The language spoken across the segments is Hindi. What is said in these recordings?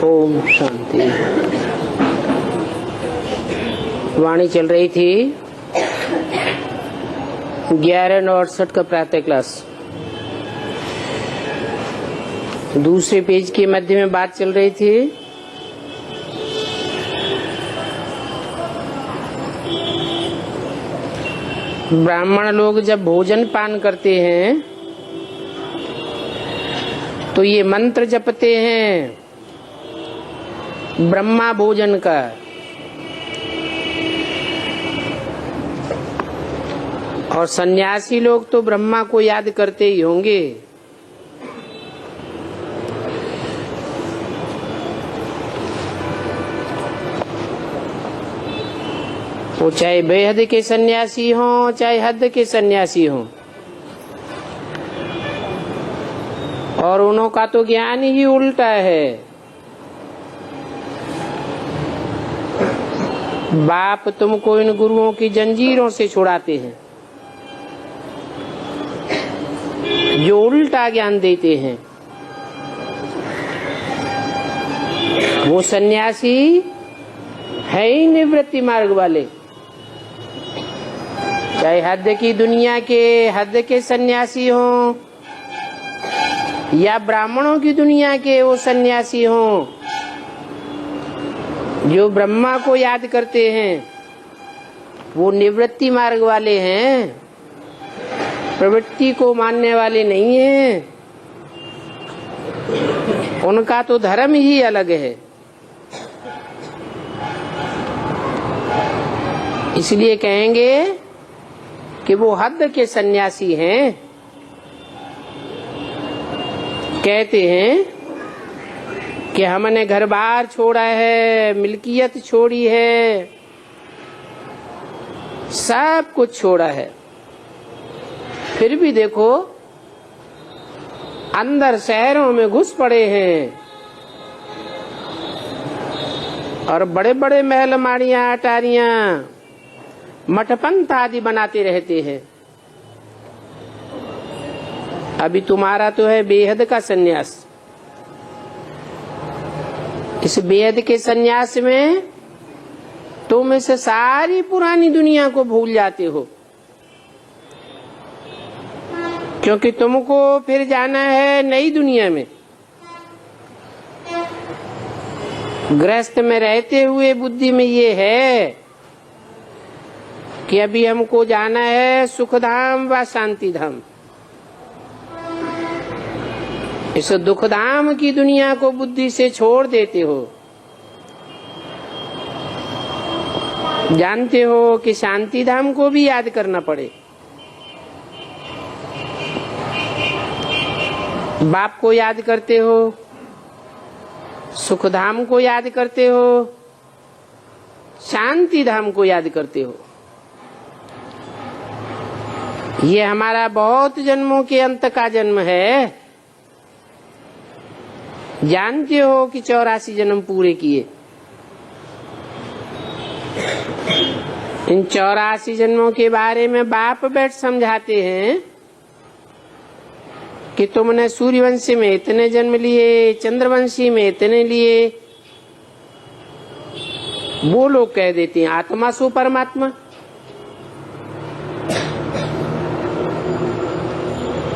ओम शांति। वाणी चल रही थी 11:68 का प्रातः क्लास। दूसरे पेज के मध्य में बात चल रही थी ब्राह्मण लोग जब भोजन पान करते हैं तो ये मंत्र जपते हैं ब्रह्मा भोजन का। और सन्यासी लोग तो ब्रह्मा को याद करते ही होंगे। वो चाहे बेहद के सन्यासी हों चाहे हद के सन्यासी हों, और उन्हों का तो ज्ञान ही उल्टा है। बाप तुमको इन गुरुओं की जंजीरों से छुड़ाते हैं जो उल्टा ज्ञान देते हैं। वो सन्यासी है ही निवृत्ति मार्ग वाले, चाहे हद की दुनिया के हद के सन्यासी हों या ब्राह्मणों की दुनिया के वो सन्यासी हों जो ब्रह्मा को याद करते हैं। वो निवृत्ति मार्ग वाले हैं, प्रवृत्ति को मानने वाले नहीं हैं। उनका तो धर्म ही अलग है। इसलिए कहेंगे कि वो हद के सन्यासी हैं। कहते हैं कि हमने घर बार छोड़ा है, मिल्कियत छोड़ी है, सब कुछ छोड़ा है, फिर भी देखो अंदर शहरों में घुस पड़े हैं और बड़े बड़े महल माड़ियां अटारियां मठपंथ आदि बनाते रहते हैं। अभी तुम्हारा तो है बेहद का सन्यास। इस बेहद के सन्यास में तुम इस सारी पुरानी दुनिया को भूल जाते हो, क्योंकि तुमको फिर जाना है नई दुनिया में। गृहस्थ में रहते हुए बुद्धि में ये है कि अभी हमको जाना है सुखधाम व शांति धाम। इस दुखधाम की दुनिया को बुद्धि से छोड़ देते हो। जानते हो कि शांति धाम को भी याद करना पड़े। बाप को याद करते हो, सुखधाम को याद करते हो, शांति धाम को याद करते हो। ये हमारा बहुत जन्मों के अंत का जन्म है। जानते हो कि 84 जन्म पूरे किए। इन 84 जन्मों के बारे में बाप बैठ समझाते हैं कि तुमने सूर्यवंशी में इतने जन्म लिए, चंद्रवंशी में इतने लिए। वो लोग कह देते हैं आत्मा सो परमात्मा।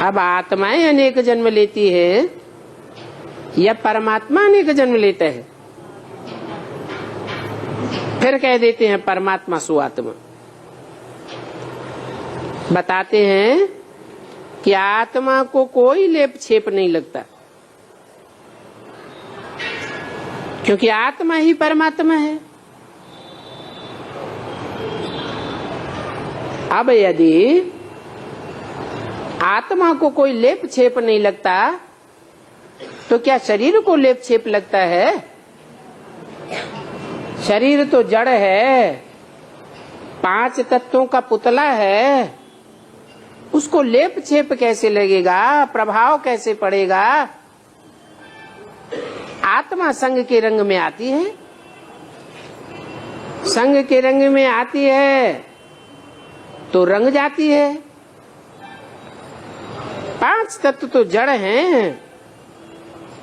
अब आत्माएं अनेक जन्म लेती है या परमात्मा अनेक जन्म लेता है? फिर कह देते हैं परमात्मा सो आत्मा। बताते हैं कि आत्मा को कोई लेप छेप नहीं लगता, क्योंकि आत्मा ही परमात्मा है। अब यदि आत्मा को कोई लेप छेप नहीं लगता तो क्या शरीर को लेप छेप लगता है? शरीर तो जड़ है, 5 तत्वों का पुतला है। उसको लेप छेप कैसे लगेगा, प्रभाव कैसे पड़ेगा? आत्मा संग के रंग में आती है। संग के रंग में आती है तो रंग जाती है। 5 तत्व तो जड़ हैं,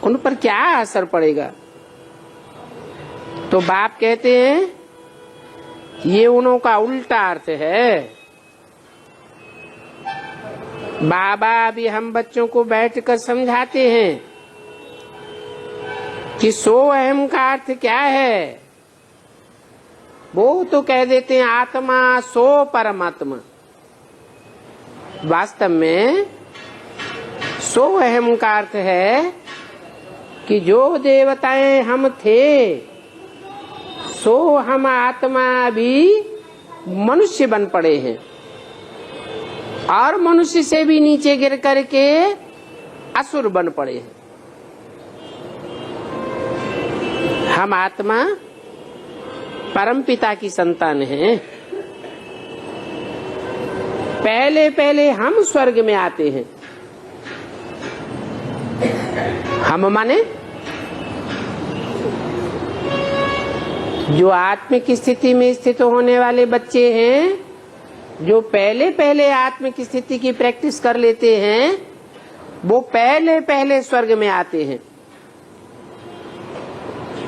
उन पर क्या असर पड़ेगा? तो बाप कहते हैं ये उन्हों का उल्टा अर्थ है। बाबा अभी हम बच्चों को बैठकर समझाते हैं कि सो अहम का अर्थ क्या है। वो तो कह देते हैं आत्मा सो परमात्मा। वास्तव में सो अहम का अर्थ है कि जो देवताएं हम थे सो हम आत्मा भी मनुष्य बन पड़े हैं और मनुष्य से भी नीचे गिर करके असुर बन पड़े हैं। हम आत्मा परम पिता की संतान हैं। पहले पहले हम स्वर्ग में आते हैं। हम माने जो आत्मिक स्थिति में स्थित होने वाले बच्चे हैं, जो पहले पहले आत्मिक स्थिति की प्रैक्टिस कर लेते हैं, वो पहले पहले स्वर्ग में आते हैं।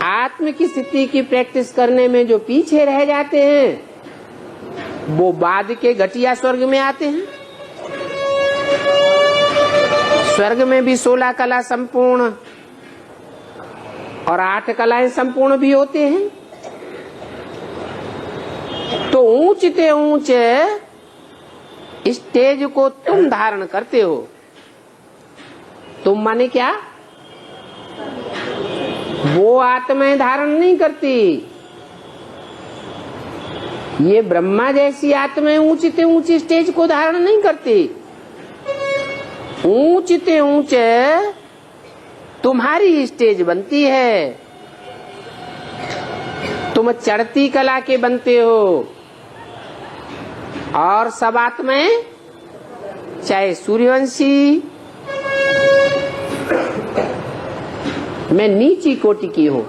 आत्मिक स्थिति की प्रैक्टिस करने में जो पीछे रह जाते हैं वो बाद के घटिया स्वर्ग में आते हैं। स्वर्ग में भी 16 कला संपूर्ण और 8 कलाएं संपूर्ण भी होते हैं। तो ऊंचते ऊंचे स्टेज को तुम धारण करते हो। तुम माने क्या? वो आत्माएं धारण नहीं करती। ये ब्रह्मा जैसी आत्माएं ऊंचते ऊंचे स्टेज को धारण नहीं करती। ऊंचते ऊंचे तुम्हारी स्टेज बनती है। तुम चढ़ती कला के बनते हो और सब आत्माएं चाहे सूर्यवंशी मैं नीची कोटि की हूं,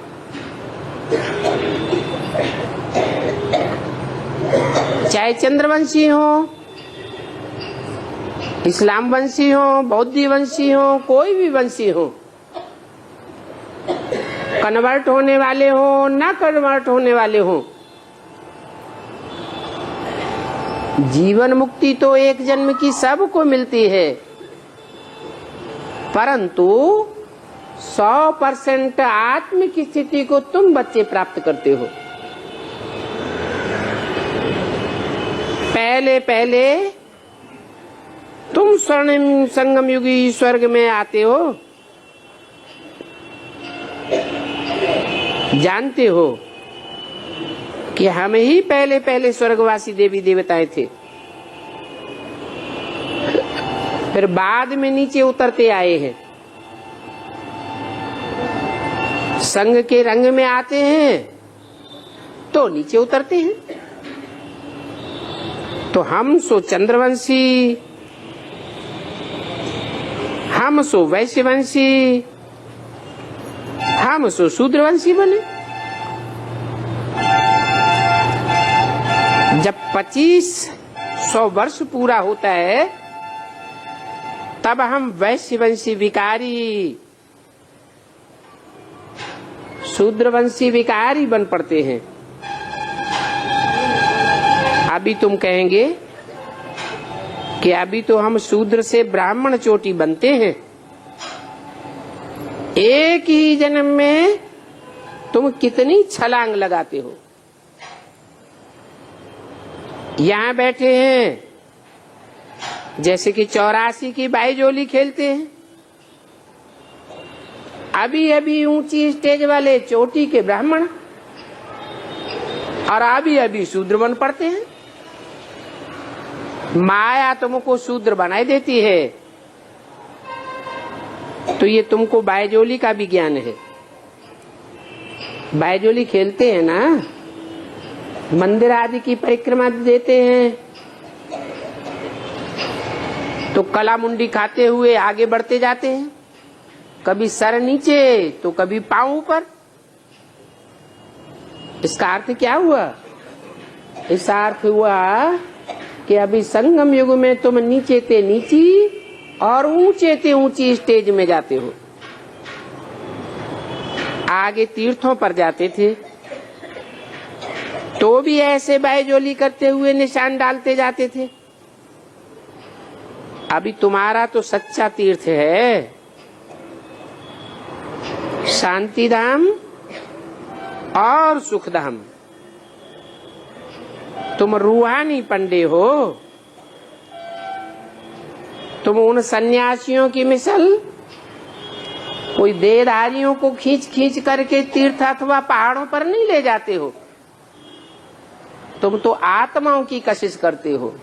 चाहे चंद्रवंशी हो, इस्लाम वंशी हो, बौद्धी वंशी हो, कोई भी वंशी हो, कन्वर्ट होने वाले हो ना कन्वर्ट होने वाले हो, जीवन मुक्ति तो एक जन्म की सबको मिलती है, परंतु 100% आत्मिक स्थिति को तुम बच्चे प्राप्त करते हो। पहले पहले तुम स्वर्णिम संगम युगी स्वर्ग में आते हो। जानते हो कि हम ही पहले पहले स्वर्गवासी देवी देवताएं थे, फिर बाद में नीचे उतरते आए हैं। संग के रंग में आते हैं तो नीचे उतरते हैं। तो हम सो चंद्रवंशी, हम सो वैश्यवंशी, हम सो शूद्रवंशी बने। जब 2500 वर्ष पूरा होता है तब हम वैश्यवंशी विकारी, शूद्रवंशी विकारी बन पड़ते हैं। अभी तुम कहेंगे कि अभी तो हम शूद्र से ब्राह्मण चोटी बनते हैं। एक ही जन्म में तुम कितनी छलांग लगाते हो। यहाँ बैठे हैं जैसे कि 84 की बाईजोली खेलते हैं। अभी अभी ऊंची स्टेज वाले चोटी के ब्राह्मण और अभी अभी शूद्र बन पड़ते हैं। माया तुमको शूद्र बनाई देती है। तो ये तुमको बाईजोली का भी ज्ञान है। बाईजोली खेलते हैं ना, मंदिर आदि की परिक्रमा देते हैं तो कला मुंडी खाते हुए आगे बढ़ते जाते हैं। कभी सर नीचे तो कभी पांव ऊपर। इसका अर्थ क्या हुआ? इसका अर्थ हुआ कि अभी संगम युग में तुम नीचे ते नीची और ऊंचे ते ऊंची स्टेज में जाते हो। आगे तीर्थों पर जाते थे, तो भी ऐसे बायजोली करते हुए निशान डालते जाते थे। अभी तुम्हारा तो सच्चा तीर्थ है शांति धाम और सुख धाम। तुम रूहानी पंडे हो। तुम उन सन्यासियों की मिसल कोई देहधारियों को खींच खींच करके तीर्थ अथवा पहाड़ों पर नहीं ले जाते हो। तुम तो आत्माओं की कशिश करते हो।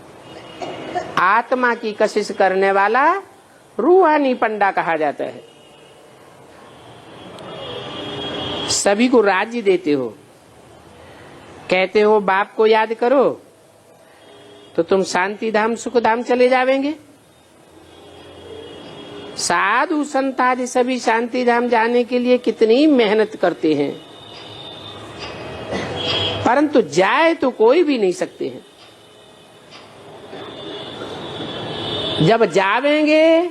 आत्मा की कशिश करने वाला रूहानी पंडा कहा जाता है। सभी को राज्य देते हो, कहते हो बाप को याद करो तो तुम शांति धाम सुख धाम चले जावेंगे। साधु संत आदि सभी शांति धाम जाने के लिए कितनी मेहनत करते हैं, परंतु जाए तो कोई भी नहीं सकते हैं। जब जावेंगे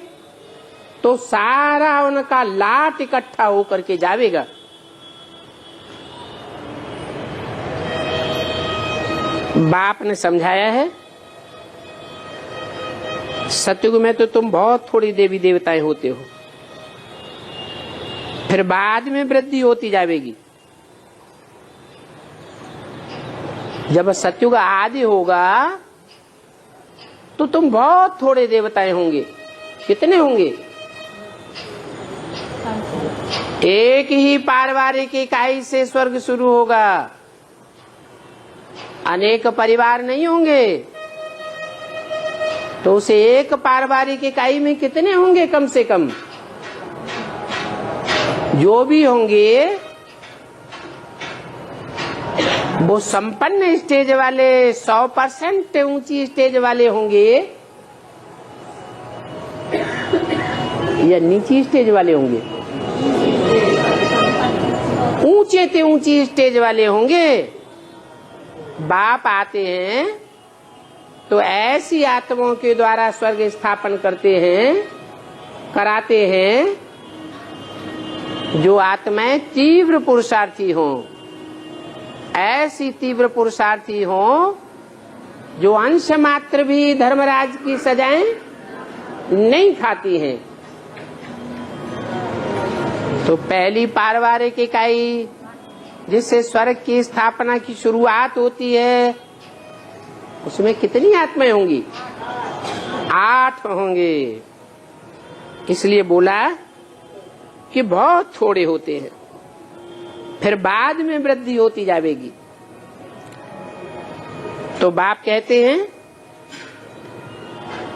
तो सारा उनका लाट इकट्ठा होकर के जावेगा। बाप ने समझाया है सतयुग में तो तुम बहुत थोड़ी देवी देवताएं होते हो, फिर बाद में वृद्धि होती जाएगी। जब सतयुग आदि होगा तो तुम बहुत थोड़े देवताएं होंगे। कितने होंगे? एक ही पारिवारिक इकाई से स्वर्ग शुरू होगा, अनेक परिवार नहीं होंगे। तो उस एक पारिवारिक इकाई में कितने होंगे? कम से कम जो भी होंगे वो संपन्न स्टेज वाले 100% ऊंची स्टेज वाले होंगे या नीची स्टेज वाले होंगे? ऊंचे से ऊंची स्टेज वाले होंगे। बाप आते हैं तो ऐसी आत्माओं के द्वारा स्वर्ग स्थापन करते हैं, कराते हैं जो आत्माएं तीव्र पुरुषार्थी हों। ऐसी तीव्र पुरुषार्थी हों जो अंश मात्र भी धर्मराज की सजाएं नहीं खाती हैं। तो पहली पारिवारिक इकाई जिससे स्वर्ग की स्थापना की शुरुआत होती है उसमें कितनी आत्माएं होंगी? 8 होंगे। इसलिए बोला कि बहुत थोड़े होते हैं, फिर बाद में वृद्धि होती जाएगी। तो बाप कहते हैं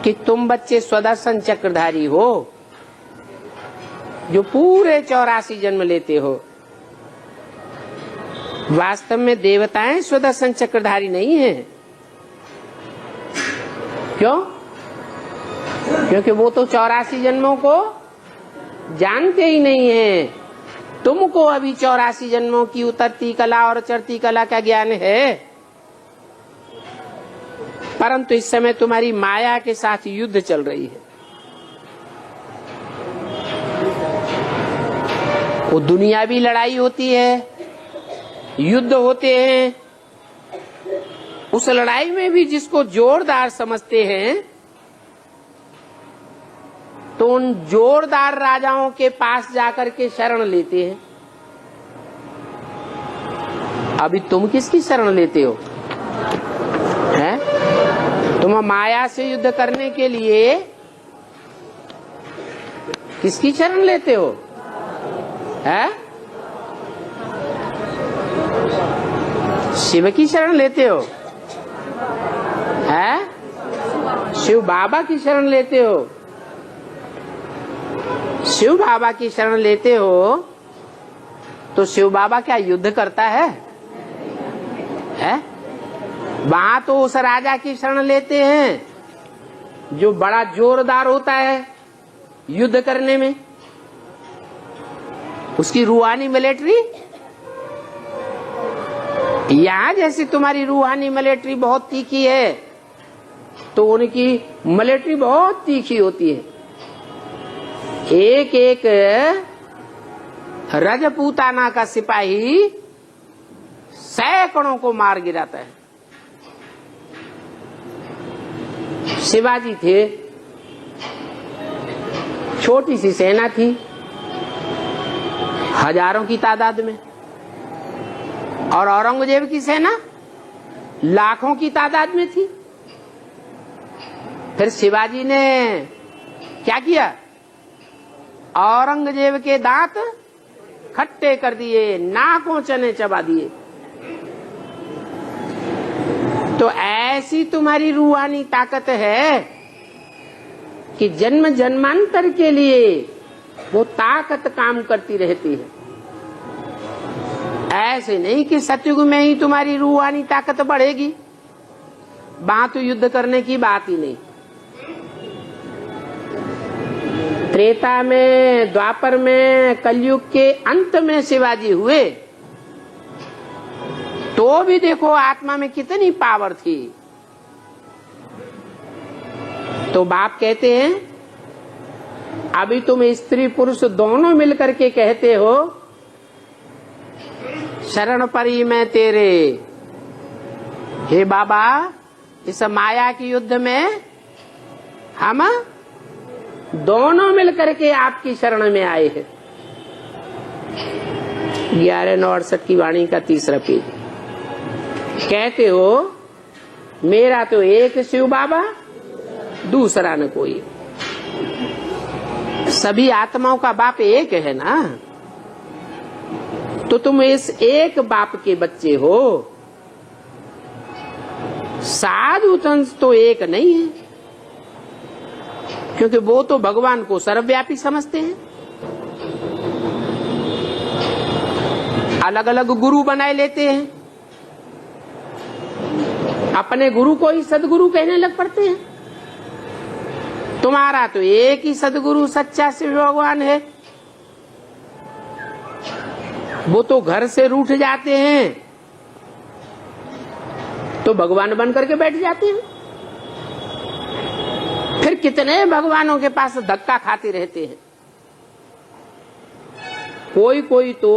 कि तुम बच्चे स्वदर्शन चक्रधारी हो जो पूरे 84 जन्म लेते हो। वास्तव में देवताएं स्वदर्शन चक्रधारी नहीं है। क्यों? क्योंकि वो तो 84 जन्मों को जानते ही नहीं है। तुमको अभी 84 जन्मों की उतरती कला और चढ़ती कला का ज्ञान है, परंतु इस समय तुम्हारी माया के साथ युद्ध चल रही है। वो दुनियावी लड़ाई होती है, युद्ध होते हैं। उस लड़ाई में भी जिसको जोरदार समझते हैं तो उन जोरदार राजाओं के पास जाकर के शरण लेते हैं। अभी तुम किसकी शरण लेते हो? हैं? तुम माया से युद्ध करने के लिए किसकी शरण लेते हो? हैं? शिव की शरण लेते हो? हैं? शिव बाबा की शरण लेते हो? शिव बाबा की शरण लेते हो तो शिव बाबा क्या युद्ध करता है? वहां तो उस राजा की शरण लेते हैं जो बड़ा जोरदार होता है युद्ध करने में। उसकी रूहानी मिलिट्री, यहां जैसी तुम्हारी रूहानी मिलिट्री बहुत तीखी है तो उनकी मिलिट्री बहुत तीखी होती है। एक एक रजपूताना का सिपाही सैकड़ों को मार गिराता है। शिवाजी थे, छोटी सी सेना थी, हजारों की तादाद में, और औरंगजेब की सेना लाखों की तादाद में थी। फिर शिवाजी ने क्या किया? औरंगजेब के दांत खट्टे कर दिए, नाकों चने चबा दिए। तो ऐसी तुम्हारी रूहानी ताकत है कि जन्म जन्मांतर के लिए वो ताकत काम करती रहती है। ऐसे नहीं कि सतयुग में ही तुम्हारी रूहानी ताकत बढ़ेगी, वहां तो युद्ध करने की बात ही नहीं। त्रेता में, द्वापर में, कलयुग के अंत में शिवाजी हुए तो भी देखो आत्मा में कितनी पावर थी। तो बाप कहते हैं अभी तुम स्त्री पुरुष दोनों मिलकर के कहते हो शरण परी मैं तेरे। हे बाबा, इस माया के युद्ध में हम दोनों मिलकर के आपकी शरण में आए हैं। 1168 की वाणी का 3रा पेज। कहते हो मेरा तो एक शिव बाबा, दूसरा न कोई। सभी आत्माओं का बाप एक है ना, तो तुम इस एक बाप के बच्चे हो। साधु संत तो एक नहीं है, क्योंकि वो तो भगवान को सर्वव्यापी समझते हैं। अलग अलग गुरु बनाए लेते हैं, अपने गुरु को ही सदगुरु कहने लग पड़ते हैं। तुम्हारा तो एक ही सदगुरु सच्चा शिव भगवान है। वो तो घर से रूठ जाते हैं तो भगवान बन करके बैठ जाते हैं। फिर कितने भगवानों के पास धक्का खाते रहते हैं। कोई कोई तो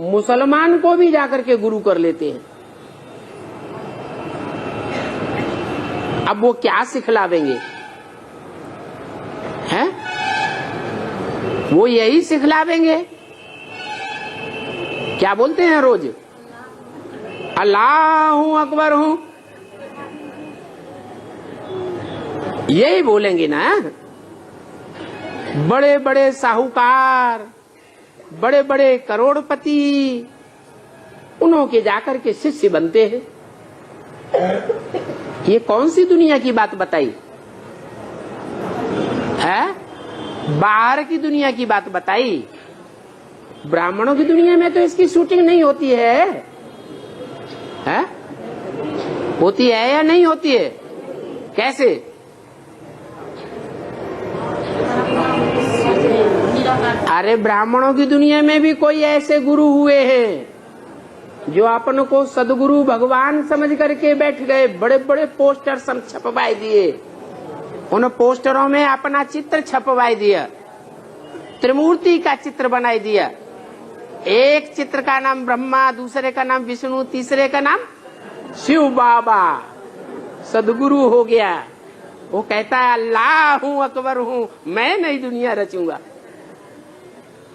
मुसलमान को भी जाकर के गुरु कर लेते हैं। अब वो क्या सिखलावेंगे? हैं? वो यही सिखलावेंगे। क्या बोलते हैं रोज? अल्लाहू अकबर हूं, यही बोलेंगे ना। बड़े बड़े साहूकार, बड़े बड़े करोड़पति, उन्हों के जाकर के शिष्य बनते हैं। ये कौन सी दुनिया की बात बताई है? बाहर की दुनिया की बात बताई। ब्राह्मणों की दुनिया में तो इसकी शूटिंग नहीं होती है? होती है या नहीं होती है? कैसे? अरे ब्राह्मणों की दुनिया में भी कोई ऐसे गुरु हुए हैं जो अपन को सदगुरु भगवान समझ करके बैठ गए। बड़े बड़े पोस्टर सब छपवाए दिए, उन पोस्टरों में अपना चित्र छपवाए दिया, त्रिमूर्ति का चित्र बनाई दिया। एक चित्र का नाम ब्रह्मा, दूसरे का नाम विष्णु, तीसरे का नाम शिव बाबा। सदगुरु हो गया। वो कहता है अल्लाह हूँ, अकबर हूँ, मैं नई दुनिया रचूंगा।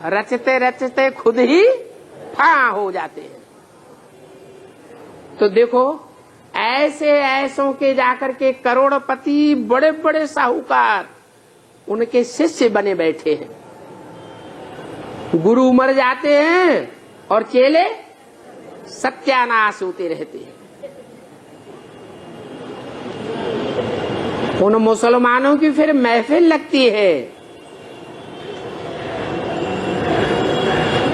रचते रचते खुद ही फां हो जाते हैं। तो देखो ऐसे ऐसों के जाकर के करोड़पति, बड़े बड़े साहूकार, उनके शिष्य बने बैठे हैं। गुरु मर जाते हैं और चेले सत्यानाश होते रहते हैं। उन मुसलमानों की फिर महफिल लगती है।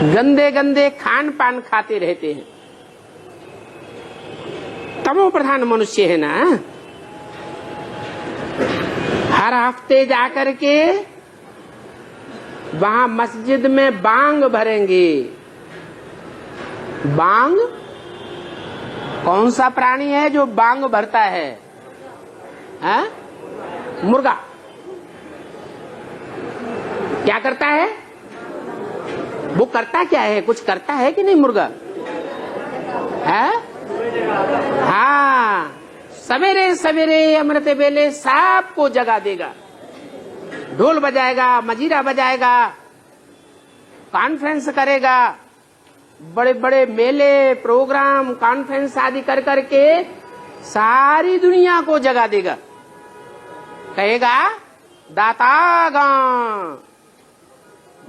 गंदे गंदे खान पान खाते रहते हैं। तमो प्रधान मनुष्य है ना। हर हफ्ते जाकर के वहां मस्जिद में बांग भरेंगे। बांग कौन सा प्राणी है जो बांग भरता है? मुर्गा। क्या करता है वो? करता क्या है? कुछ करता है कि नहीं मुर्गा? है? हाँ, सवेरे सवेरे अमृत बेले सबको जगा देगा। ढोल बजाएगा, मजीरा बजाएगा, कॉन्फ्रेंस करेगा, बड़े बड़े मेले, प्रोग्राम, कॉन्फ्रेंस आदि कर करके सारी दुनिया को जगा देगा। कहेगा दाता गान,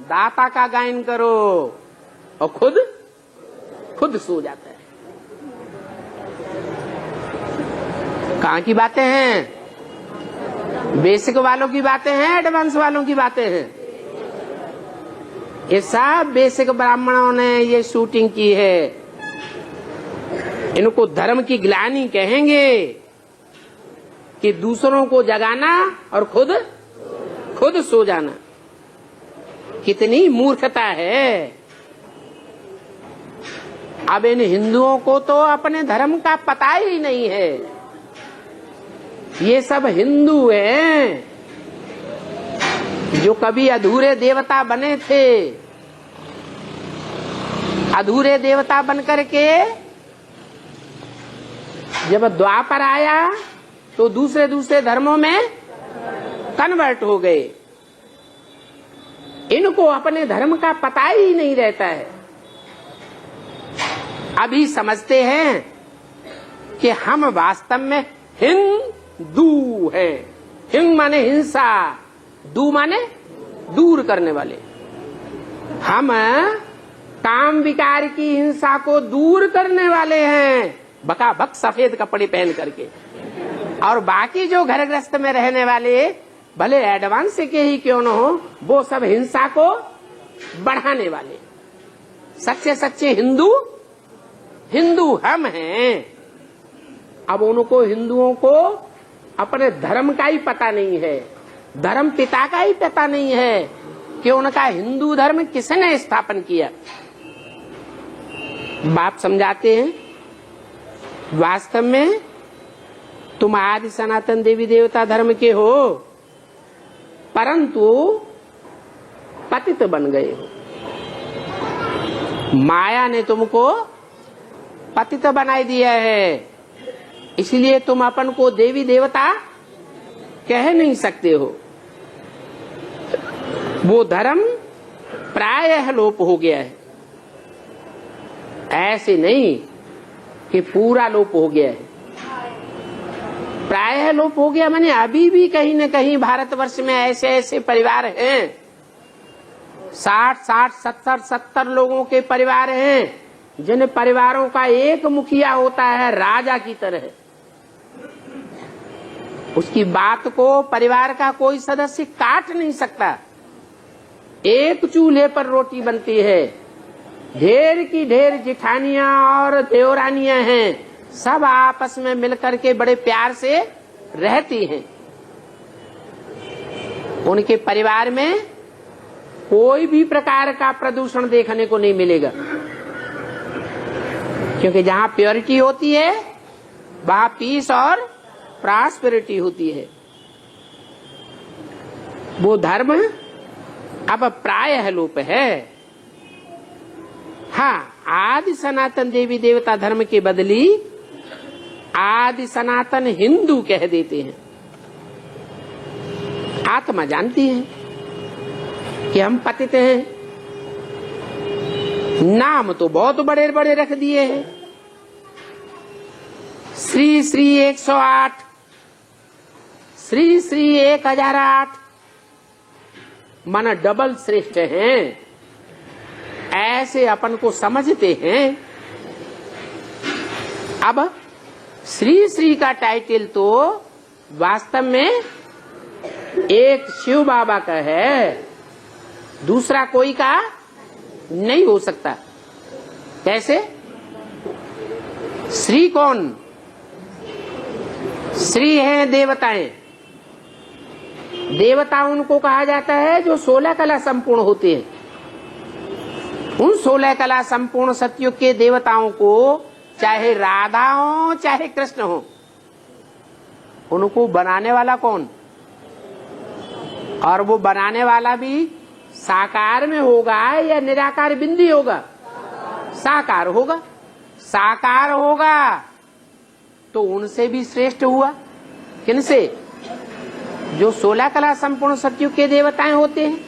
दाता का गायन करो, और खुद सो जाता है। कहाँ की बातें हैं? बेसिक वालों की बातें हैं, एडवांस वालों की बातें हैं। ये सब बेसिक ब्राह्मणों ने ये शूटिंग की है। इनको धर्म की ग्लानि कहेंगे कि दूसरों को जगाना और खुद सो जाना। कितनी मूर्खता है। अब इन हिंदुओं को तो अपने धर्म का पता ही नहीं है। ये सब हिंदू हैं जो कभी अधूरे देवता बने थे। अधूरे देवता बन करके जब द्वापर आया तो दूसरे धर्मों में कन्वर्ट हो गए। इनको अपने धर्म का पता ही नहीं रहता है। अभी समझते हैं कि हम वास्तव में हिंदू हैं। हिंग माने हिंसा, दू माने दूर करने वाले। हम काम विकार की हिंसा को दूर करने वाले हैं, बकाबक सफेद कपड़े पहन करके। और बाकी जो घर गृहस्थ में रहने वाले भले एडवांस के ही क्यों न हो, वो सब हिंसा को बढ़ाने वाले। सच्चे सच्चे हिंदू हम हैं। अब उनको हिंदुओं को अपने धर्म का ही पता नहीं है, धर्म पिता का ही पता नहीं है कि उनका हिंदू धर्म किसने स्थापन किया। बाप समझाते हैं वास्तव में तुम आदि सनातन देवी देवता धर्म के हो, परंतु पतित बन गए हो। माया ने तुमको पतित बनाई दिया है, इसलिए तुम अपन को देवी देवता कह नहीं सकते हो। वो धर्म प्रायः लोप हो गया है। ऐसे नहीं कि पूरा लोप हो गया है। प्रायः लोप हो गया माने अभी भी कहीं न कहीं भारतवर्ष में ऐसे ऐसे परिवार हैं, 60 70 लोगों के परिवार हैं जिन परिवारों का एक मुखिया होता है राजा की तरह। उसकी बात को परिवार का कोई सदस्य काट नहीं सकता। एक चूल्हे पर रोटी बनती है, ढेर की ढेर जिठानियां और देवरानियां हैं, सब आपस में मिलकर के बड़े प्यार से रहती हैं। उनके परिवार में कोई भी प्रकार का प्रदूषण देखने को नहीं मिलेगा, क्योंकि जहां प्योरिटी होती है वहां पीस और प्रॉस्पेरिटी होती है। वो धर्म अब प्रायः लोप है। हाँ, आदि सनातन देवी देवता धर्म के बदली आदि सनातन हिंदू कह देते हैं। आत्मा जानती है कि हम पतित हैं। नाम तो बहुत बड़े बड़े रख दिए हैं, श्री श्री 108, श्री श्री 1008, माना डबल श्रेष्ठ हैं, ऐसे अपन को समझते हैं। अब श्री श्री का टाइटल तो वास्तव में एक शिव बाबा का है, दूसरा कोई का नहीं हो सकता। कैसे? श्री कौन? श्री है देवताएं। देवता उनको कहा जाता है जो 16 कला संपूर्ण होते हैं। उन 16 कला संपूर्ण सतयुग के देवताओं को चाहे राधा हो चाहे कृष्ण हो, उनको बनाने वाला कौन? और वो बनाने वाला भी साकार में होगा या निराकार बिंदी होगा? साकार होगा। साकार होगा तो उनसे भी श्रेष्ठ हुआ। किनसे? जो 16 कला संपूर्ण सतयुग के देवताएं होते हैं,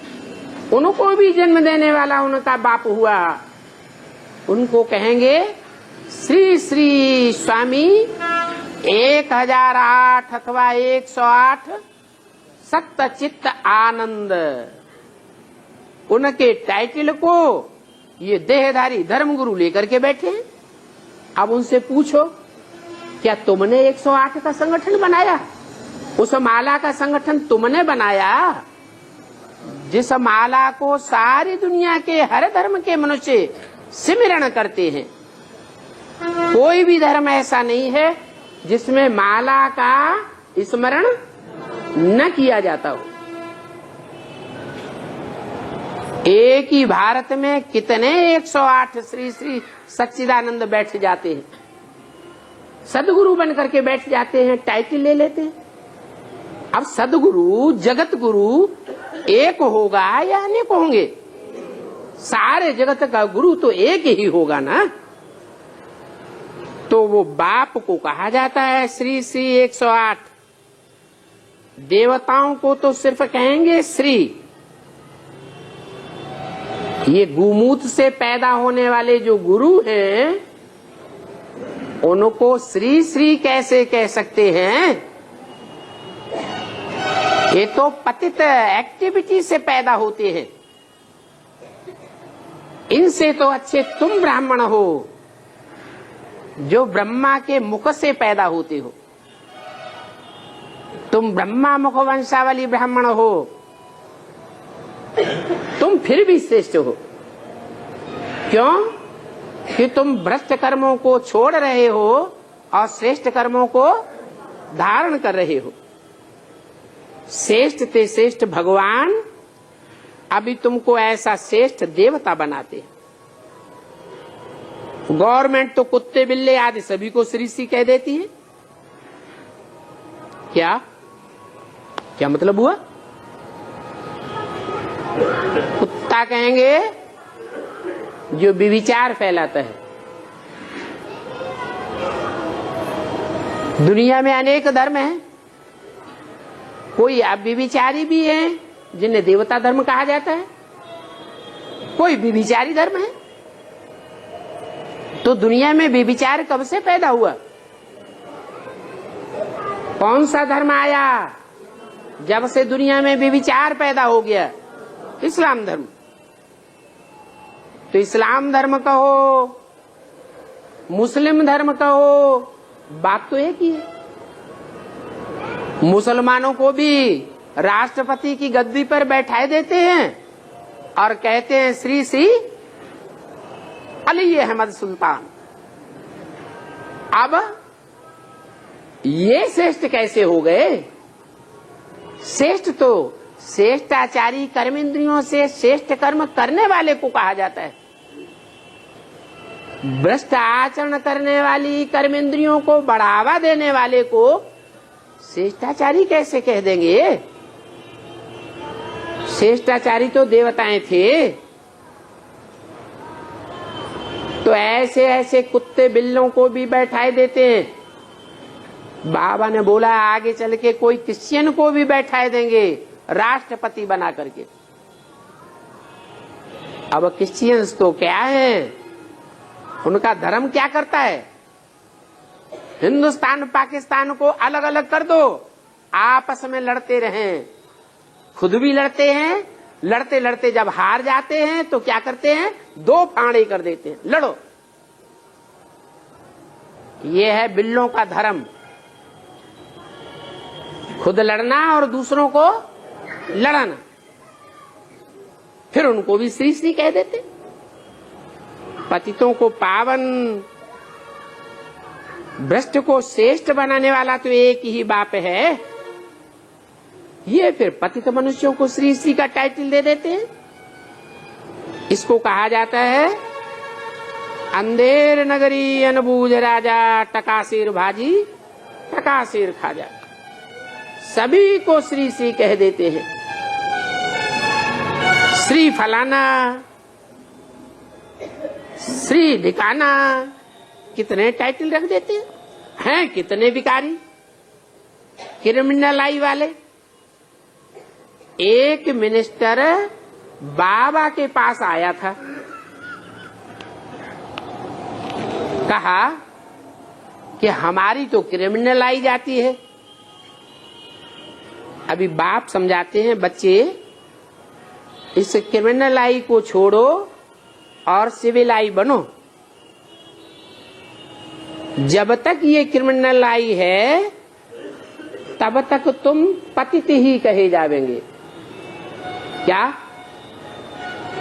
उनको भी जन्म देने वाला उनका बाप हुआ। उनको कहेंगे श्री श्री स्वामी 1008 अथवा 108 सत्य चित्त आनंद। उनके टाइटल को ये देहधारी धर्मगुरु लेकर के बैठे हैं। अब उनसे पूछो, क्या तुमने 108 का संगठन बनाया? उस माला का संगठन तुमने बनाया जिस माला को सारी दुनिया के हर धर्म के मनुष्य सिमरण करते हैं। कोई भी धर्म ऐसा नहीं है जिसमें माला का स्मरण न किया जाता हो। एक ही भारत में कितने 108 श्री श्री सच्चिदानंद बैठ जाते हैं, सदगुरु बन करके बैठ जाते हैं, टाइटल ले लेते हैं। अब सदगुरु जगत गुरु एक होगा या अनेक होंगे? सारे जगत का गुरु तो एक ही होगा ना। तो वो बाप को कहा जाता है श्री श्री 108। देवताओं को तो सिर्फ कहेंगे श्री। ये गुमूत से पैदा होने वाले जो गुरु हैं उनको श्री श्री कैसे कह सकते हैं? ये तो पतित एक्टिविटी से पैदा होते हैं। इनसे तो अच्छे तुम ब्राह्मण हो जो ब्रह्मा के मुख से पैदा होते हो। तुम ब्रह्मा मुख वंशावली ब्राह्मण हो, तुम फिर भी श्रेष्ठ हो। क्यों? कि तुम भ्रष्ट कर्मों को छोड़ रहे हो और श्रेष्ठ कर्मों को धारण कर रहे हो। श्रेष्ठ ते श्रेष्ठ भगवान अभी तुमको ऐसा श्रेष्ठ देवता बनाते। गवर्नमेंट तो कुत्ते बिल्ले आदि सभी को श्री श्री कह देती है। क्या क्या मतलब हुआ? कुत्ता कहेंगे जो व्यभिचार फैलाता है। दुनिया में अनेक धर्म हैं, कोई व्यभिचारी भी है जिन्हें देवता धर्म कहा जाता है, कोई व्यभिचारी धर्म है। तो दुनिया में व्यभिचार कब से पैदा हुआ? कौन सा धर्म आया जब से दुनिया में व्यभिचार पैदा हो गया? इस्लाम धर्म। तो इस्लाम धर्म कहो, मुस्लिम धर्म कहो, बात तो एक ही है। मुसलमानों को भी राष्ट्रपति की गद्दी पर बैठाए देते हैं और कहते हैं श्री श्री अली अहमद सुल्तान। अब ये श्रेष्ठ कैसे हो गए? श्रेष्ठ तो श्रेष्ठाचारी कर्मेंद्रियों से श्रेष्ठ कर्म करने वाले को कहा जाता है। भ्रष्ट आचरण करने वाली कर्मेंद्रियों को बढ़ावा देने वाले को श्रेष्ठाचारी कैसे कह देंगे? श्रेष्ठाचारी तो देवताएं थे। तो ऐसे ऐसे कुत्ते बिल्लों को भी बैठाए देते हैं। बाबा ने बोला आगे चल के कोई क्रिश्चियन को भी बैठाए देंगे राष्ट्रपति बना करके। अब क्रिश्चियंस तो क्या है, उनका धर्म क्या करता है? हिंदुस्तान पाकिस्तान को अलग अलग कर दो, आपस में लड़ते रहें। खुद भी लड़ते हैं, लड़ते लड़ते जब हार जाते हैं तो क्या करते हैं? 2 फाड़े कर देते हैं, लड़ो। ये है बिल्लों का धर्म, खुद लड़ना और दूसरों को लड़ना। फिर उनको भी श्री श्री कह देते। पतितों को पावन, भ्रष्ट को श्रेष्ठ बनाने वाला तो एक ही बाप है। ये फिर पतित मनुष्यों को श्री श्री का टाइटल दे देते हैं। इसको कहा जाता है अंधेर नगरी अनबूझ राजा, टकासिर भाजी टकासिर खाजा। सभी को श्री श्री कह देते हैं। श्री फलाना, श्री ढिकाना, कितने टाइटल रख देते हैं, कितने विकारी क्रिमिनल आई वाले। एक मिनिस्टर बाबा के पास आया था, कहा कि हमारी तो क्रिमिनल आई जाती है। अभी बाप समझाते हैं, बच्चे इस क्रिमिनल आई को छोड़ो और सिविल आई बनो। जब तक ये क्रिमिनल आई है तब तक तुम पतित ही कहे जावेंगे। क्या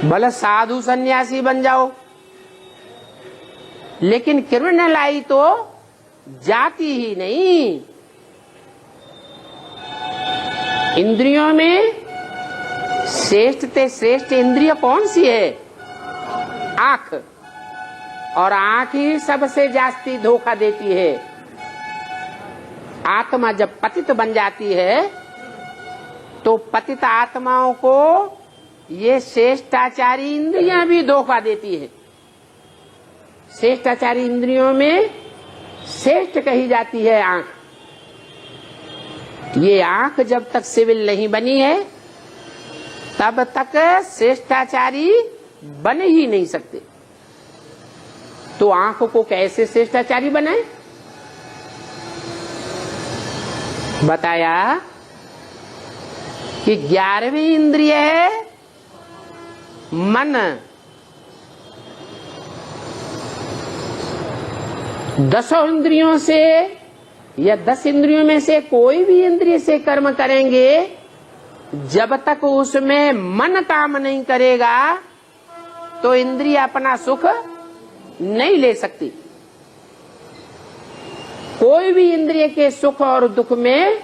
भले साधु सन्यासी बन जाओ, लेकिन क्रिमिनल आई तो जाती ही नहीं। इंद्रियों में श्रेष्ठ से श्रेष्ठ इंद्रिय कौन सी है? आंख। और आंख ही सबसे जास्ती धोखा देती है। आत्मा जब पतित बन जाती है तो पतित आत्माओं को ये श्रेष्ठाचारी इंद्रियां भी धोखा देती है। श्रेष्ठाचारी इंद्रियों में श्रेष्ठ कही जाती है आंख। ये आंख जब तक सिविल नहीं बनी है तब तक श्रेष्ठाचारी बन ही नहीं सकते। तो आंख को कैसे श्रेष्ठाचारी बनाए? बताया कि 11वीं इंद्रिय है मन। 10 इंद्रियों से या 10 इंद्रियों में से कोई भी इंद्रिय से कर्म करेंगे, जब तक उसमें मन काम नहीं करेगा तो इंद्रिय अपना सुख नहीं ले सकती। कोई भी इंद्रिय के सुख और दुख में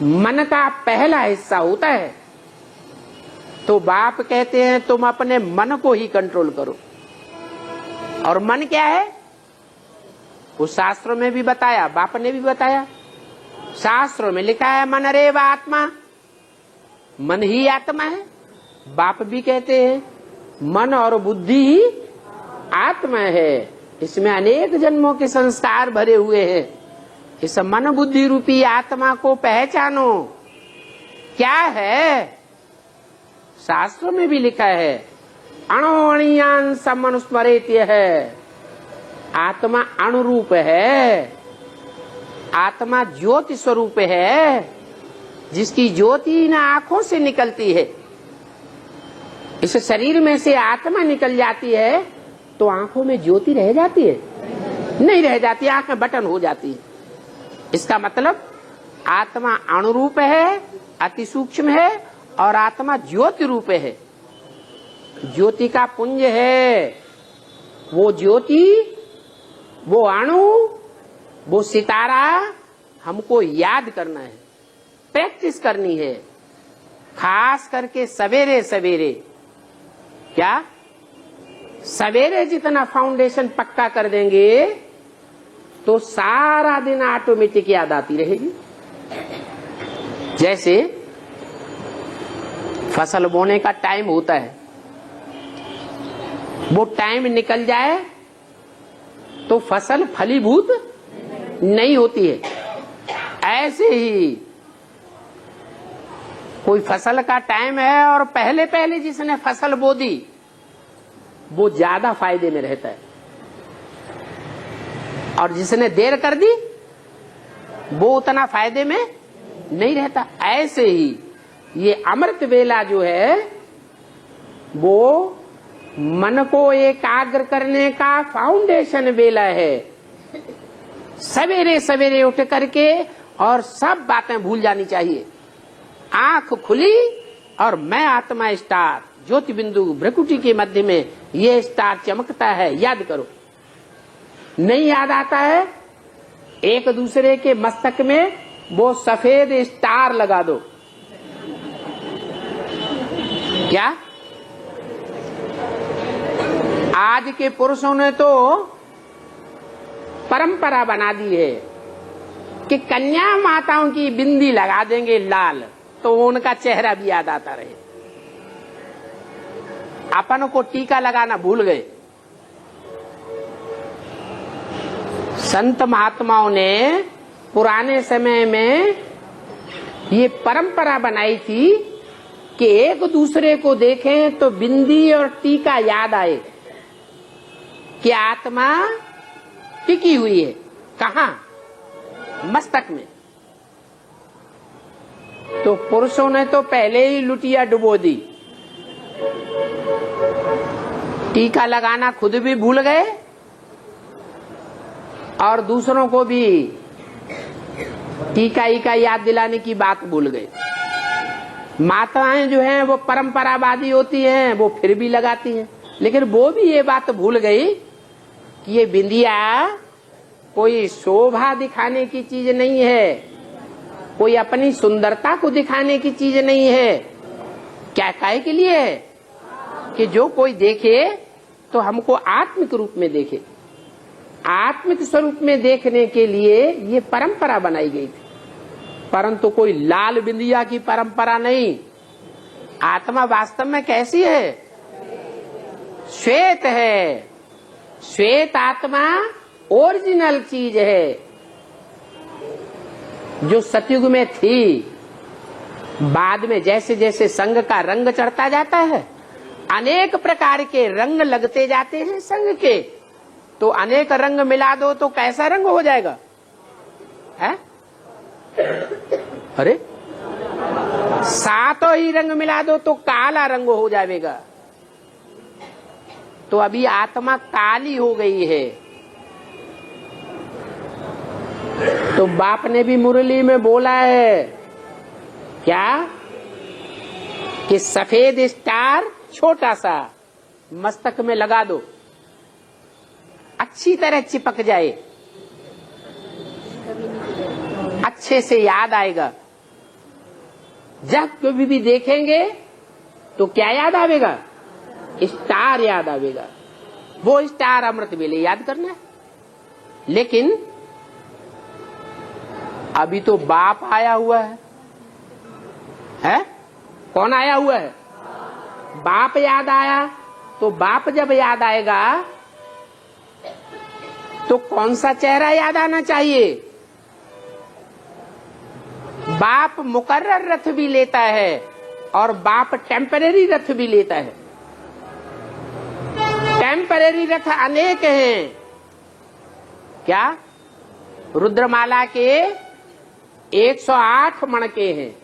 मन का पहला हिस्सा होता है। तो बाप कहते हैं तुम अपने मन को ही कंट्रोल करो। और मन क्या है? उस शास्त्रों में भी बताया, बाप ने भी बताया। शास्त्रों में लिखा है मन रेव आत्मा, मन ही आत्मा है। बाप भी कहते हैं मन और बुद्धि ही आत्मा है। इसमें अनेक जन्मों के संस्कार भरे हुए हैं। इस मन बुद्धि रूपी आत्मा को पहचानो। क्या है? शास्त्रों में भी लिखा है अणुअणियान समनुस्मरेत्य है। आत्मा अणुरूप है। आत्मा ज्योति स्वरूप है, जिसकी ज्योति न आंखों से निकलती है। इस शरीर में से आत्मा निकल जाती है तो आंखों में ज्योति रह जाती है? नहीं रह जाती, आंख में बटन हो जाती है। इसका मतलब आत्मा अणुरूप है, अति सूक्ष्म है, और आत्मा ज्योति रूप है। ज्योति का पुंज है। वो ज्योति, वो अणु, वो सितारा हमको याद करना है, प्रैक्टिस करनी है। खास करके सवेरे सवेरे। क्या? सवेरे जितना फाउंडेशन पक्का कर देंगे तो सारा दिन ऑटोमेटिक याद आती रहेगी। जैसे फसल बोने का टाइम होता है, वो टाइम निकल जाए तो फसल फलीभूत नहीं होती है। ऐसे ही कोई फसल का टाइम है और पहले पहले जिसने फसल बो दी वो ज्यादा फायदे में रहता है, और जिसने देर कर दी वो उतना फायदे में नहीं रहता। ऐसे ही ये अमृत वेला जो है वो मन को एकाग्र करने का फाउंडेशन वेला है। सवेरे सवेरे उठ करके और सब बातें भूल जानी चाहिए। आंख खुली और मैं आत्मा स्टार, ज्योति बिंदु भ्रकुटी के मध्य में ये स्टार चमकता है, याद करो। नहीं याद आता है, एक दूसरे के मस्तक में वो सफेद स्टार लगा दो। क्या? आज के पुरुषों ने तो परंपरा बना दी है कि कन्या माताओं की बिंदी लगा देंगे लाल, तो उनका चेहरा भी याद आता रहे। अपन को टीका लगाना भूल गए। संत महात्माओं ने पुराने समय में ये परंपरा बनाई थी कि एक दूसरे को देखें तो बिंदी और टीका याद आए कि आत्मा टिकी हुई है कहाँ? मस्तक में। तो पुरुषों ने तो पहले ही लुटिया डुबो दी, टीका लगाना खुद भी भूल गए और दूसरों को भी टीका ईका याद दिलाने की बात भूल गए। माताएं जो हैं वो परंपरावादी होती हैं, वो फिर भी लगाती हैं, लेकिन वो भी ये बात भूल गई कि ये बिंदिया कोई शोभा दिखाने की चीज नहीं है, कोई अपनी सुंदरता को दिखाने की चीज नहीं है। क्या काहे के लिए है? कि जो कोई देखे तो हमको आत्मिक रूप में देखे। आत्मिक स्वरूप में देखने के लिए ये परंपरा बनाई गई थी, परंतु कोई लाल बिंदिया की परंपरा नहीं। आत्मा वास्तव में कैसी है? श्वेत है। श्वेत आत्मा ओरिजिनल चीज है जो सतयुग में थी। बाद में जैसे जैसे संग का रंग चढ़ता जाता है, अनेक प्रकार के रंग लगते जाते हैं संग के। तो अनेक रंग मिला दो तो कैसा रंग हो जाएगा? है? अरे सातों ही रंग मिला दो तो काला रंग हो जाएगा। तो अभी आत्मा काली हो गई है। तो बाप ने भी मुरली में बोला है क्या कि सफेद स्टार छोटा सा मस्तक में लगा दो, अच्छी तरह चिपक जाए, अच्छे से याद आएगा। जब कभी भी देखेंगे तो क्या याद आवेगा? स्टार याद आवेगा। वो स्टार अमृत वेले याद करना है। लेकिन अभी तो बाप आया हुआ है? कौन आया हुआ है? बाप याद आया। तो बाप जब याद आएगा तो कौन सा चेहरा याद आना चाहिए? बाप मुकर्रर रथ भी लेता है और बाप टेम्परेरी रथ भी लेता है। टेम्परेरी रथ अनेक हैं। क्या? रुद्रमाला के 108 मणके हैं,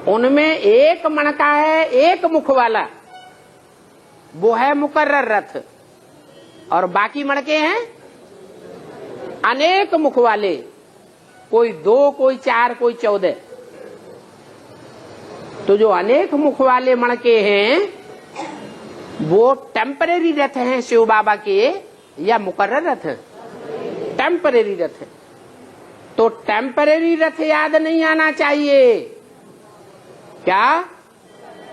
उनमें एक मणका है एक मुख वाला, वो है मुकर्रर रथ, और बाकी मणके हैं अनेक मुख वाले, कोई 2, कोई 4, कोई 14। तो जो अनेक मुख वाले मणके हैं वो टेम्परेरी रथ हैं शिव बाबा के या मुकर्रर रथ? टेम्परेरी रथ। तो टेम्परेरी रथ याद नहीं आना चाहिए। क्या?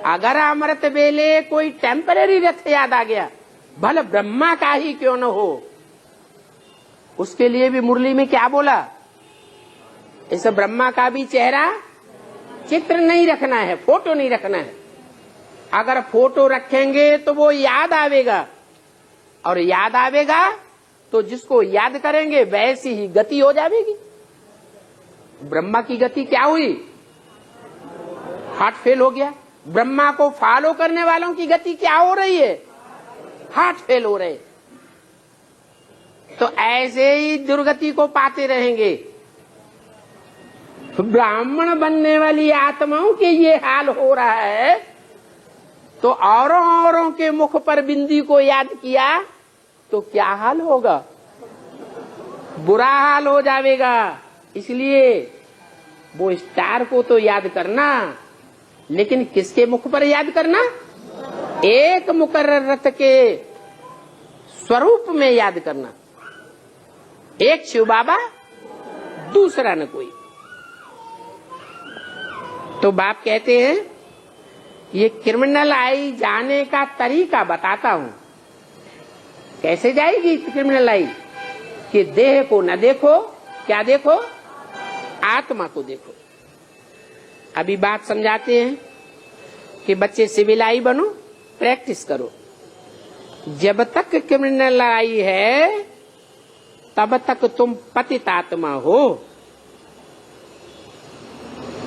अगर अमृत वेले कोई टेम्परेरी रथ याद आ गया, भले ब्रह्मा का ही क्यों न हो, उसके लिए भी मुरली में क्या बोला? इस ब्रह्मा का भी चेहरा चित्र नहीं रखना है, फोटो नहीं रखना है। अगर फोटो रखेंगे तो वो याद आवेगा, और याद आवेगा तो जिसको याद करेंगे वैसी ही गति हो जाएगी। ब्रह्मा की गति क्या हुई? हार्ट फेल हो गया। ब्रह्मा को फॉलो करने वालों की गति क्या हो रही है? हार्ट फेल हो रहे। तो ऐसे ही दुर्गति को पाते रहेंगे। ब्राह्मण बनने वाली आत्माओं के ये हाल हो रहा है, तो औरों के मुख पर बिंदी को याद किया तो क्या हाल होगा? बुरा हाल हो जाएगा। इसलिए वो स्टार को तो याद करना, लेकिन किसके मुख पर याद करना? एक मुकर्रर रथ के स्वरूप में याद करना। एक शिव बाबा, दूसरा न कोई। तो बाप कहते हैं ये क्रिमिनल आई जाने का तरीका बताता हूं। कैसे जाएगी क्रिमिनल आई? कि देह को न देखो, क्या देखो? आत्मा को देखो। अभी बात समझाते हैं कि बच्चे सिविल आई बनो, प्रैक्टिस करो। जब तक क्रिमिनल आई है तब तक तुम पतित आत्मा हो।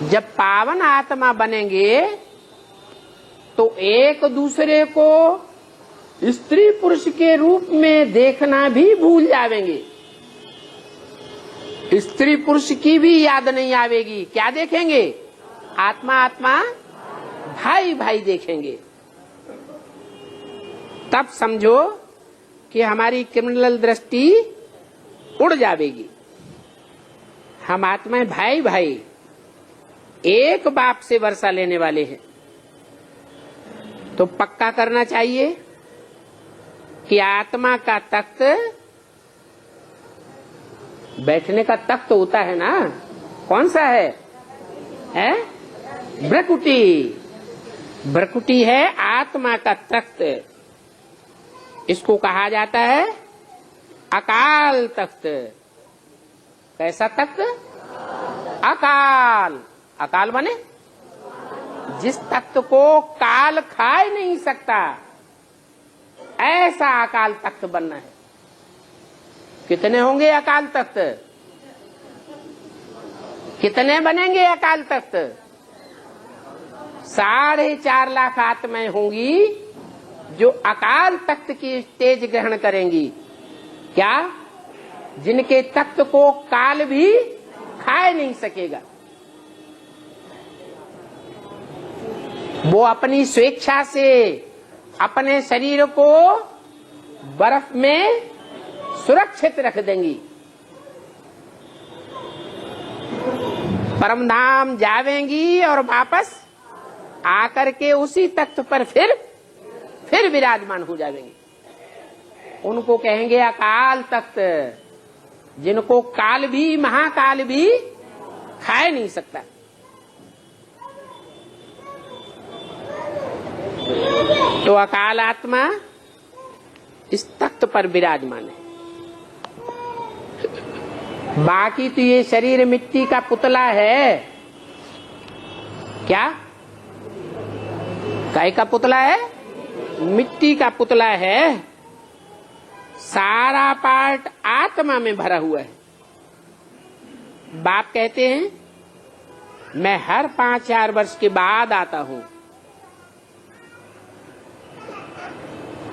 जब पावन आत्मा बनेंगे तो एक दूसरे को स्त्री पुरुष के रूप में देखना भी भूल जाएंगे। स्त्री पुरुष की भी याद नहीं आवेगी। क्या देखेंगे? आत्मा आत्मा भाई भाई देखेंगे। तब समझो कि हमारी क्रिमिनल दृष्टि उड़ जाएगी। हम आत्माएं भाई भाई एक बाप से वर्षा लेने वाले हैं। तो पक्का करना चाहिए कि आत्मा का तख्त, बैठने का तख्त होता है ना, कौन सा है? भ्रकुटी। भ्रकुटी है आत्मा का तख्त। इसको कहा जाता है अकाल तख्त। कैसा तख्त? अकाल। अकाल बने जिस तख्त को काल खा ही नहीं सकता, ऐसा अकाल तख्त बनना है। कितने होंगे अकाल तख्त? कितने बनेंगे अकाल तख्त? 4.5 लाख आत्माएं होंगी जो अकाल तख्त की स्टेज ग्रहण करेंगी। क्या? जिनके तख्त को काल भी खा नहीं सकेगा। वो अपनी स्वेच्छा से अपने शरीर को बर्फ में सुरक्षित रख देंगी। परमधाम जावेंगी और वापस आकर के उसी तख्त पर फिर विराजमान हो जाएंगी। उनको कहेंगे अकाल तख्त, जिनको काल भी, महाकाल भी खा नहीं सकता। तो अकाल आत्मा इस तख्त पर विराजमान है। बाकी तो ये शरीर मिट्टी का पुतला है। क्या? काय का पुतला है? मिट्टी का पुतला है। सारा पार्ट आत्मा में भरा हुआ है। बाप कहते हैं मैं हर 5-4 वर्ष के बाद आता हूं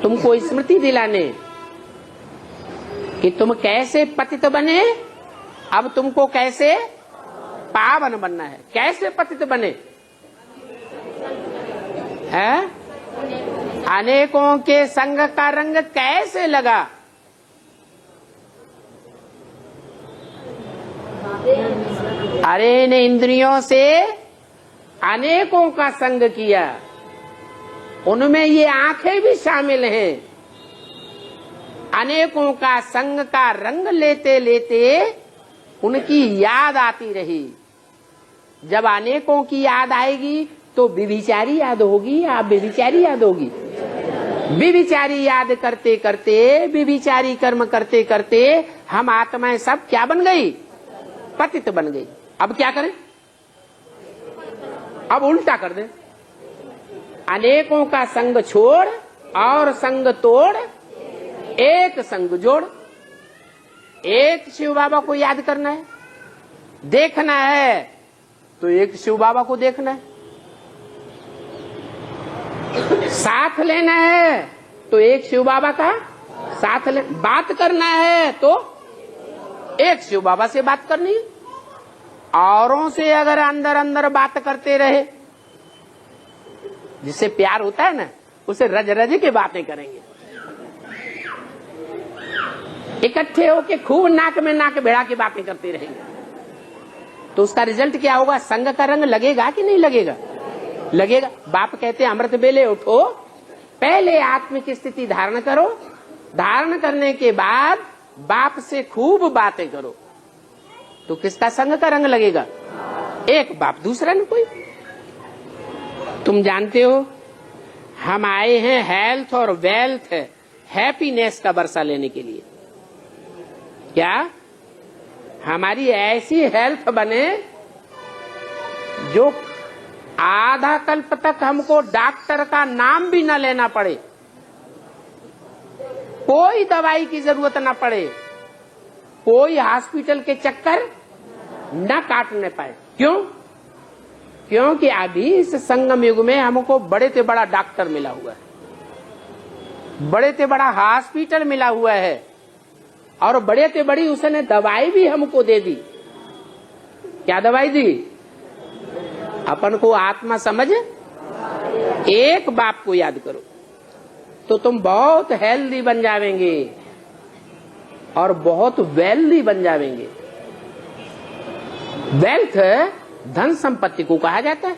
तुमको स्मृति दिलाने कि तुम कैसे पतित बने, अब तुमको कैसे पावन बनना है। कैसे पतित बने? है? अनेकों के संग का रंग कैसे लगा? अरे ने इंद्रियों से अनेकों का संग किया, उनमें ये आंखें भी शामिल हैं। अनेकों का संग का रंग लेते लेते उनकी याद आती रही। जब अनेकों की याद आएगी तो विभिचारी याद होगी या व्यभिचारी याद होगी? विभिचारी याद करते करते, विभिचारी कर्म करते करते हम आत्माएं सब क्या बन गई? पतित बन गई। अब क्या करें? अब उल्टा कर दे। अनेकों का संग छोड़ और संग तोड़, एक संग जोड़। एक शिव बाबा को याद करना है, देखना है तो एक शिव बाबा को देखना है। साथ लेना है तो एक शिव बाबा का साथ ले। बात करना है तो एक शिव बाबा से बात करनी है। औरों से अगर अंदर अंदर बात करते रहे, जिससे प्यार होता है ना, उसे रज रज के बातें करेंगे। इकट्ठे होके खूब नाक में नाक भिड़ा के बातें करते रहेंगे तो उसका रिजल्ट क्या होगा? संग का रंग लगेगा कि नहीं लगेगा? लगेगा। बाप कहते हैं अमृत बेले उठो, पहले आत्म की स्थिति धारण करो, धारण करने के बाद बाप से खूब बातें करो। तो किसका संग का रंग लगेगा? एक बाप, दूसरा न कोई। तुम जानते हो हम आए हैं हेल्थ और वेल्थ, हैप्पीनेस का वर्षा लेने के लिए। क्या हमारी ऐसी हेल्थ बने जो आधा कल्प तक हमको डॉक्टर का नाम भी न लेना पड़े, कोई दवाई की जरूरत न पड़े। कोई हॉस्पिटल के चक्कर न काटने पाए। क्यों? क्योंकि अभी इस संगम युग में हमको बड़े से बड़ा डॉक्टर मिला हुआ है, बड़े से बड़ा हॉस्पिटल मिला हुआ है, और बड़े से बड़ी उसने दवाई भी हमको दे दी। क्या दवाई दी? अपन को आत्मा समझ एक बाप को याद करो तो तुम बहुत हेल्दी बन जावेंगे और बहुत वेल्दी बन जावेंगे। वेल्थ धन संपत्ति को कहा जाता है।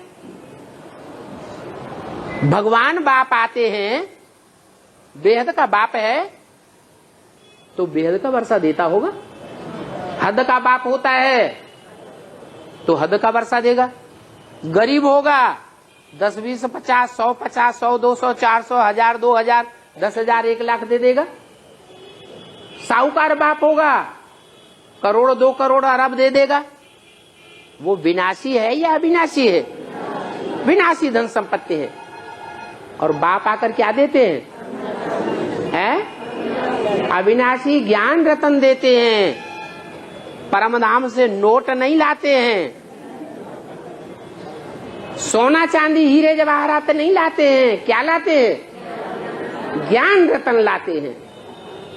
भगवान बाप आते हैं, बेहद का बाप है तो बेहद का वर्षा देता होगा। हद का बाप होता है तो हद का वर्षा देगा। गरीब होगा 10, 20, 50, 100, 100, 200, 400, 1000, 2000, 10,000, 1 लाख दे देगा। साहूकार बाप होगा करोड़, 2 करोड़, अरब दे देगा। वो विनाशी है या अविनाशी है? विनाशी धन संपत्ति है। और बाप आकर क्या देते हैं? अविनाशी ज्ञान रतन देते हैं। परमधाम से नोट नहीं लाते हैं, सोना चांदी हीरे जवाहरात नहीं लाते हैं। क्या लाते हैं? ज्ञान रतन लाते हैं।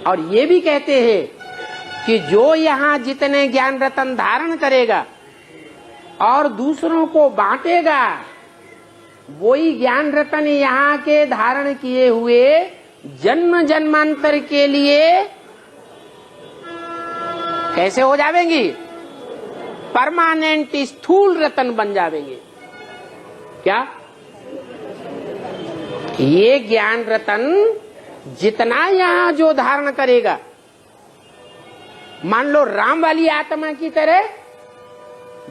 और ये भी कहते हैं कि जो यहाँ जितने ज्ञान रतन धारण करेगा और दूसरों को बांटेगा, वही ज्ञान रतन यहाँ के धारण किए हुए जन्म जन्मांतर के लिए कैसे हो जावेंगी? परमानेंट स्थूल रतन बन जावेंगे। क्या? ये ज्ञान रतन जितना यहाँ जो धारण करेगा, मान लो राम वाली आत्मा की तरह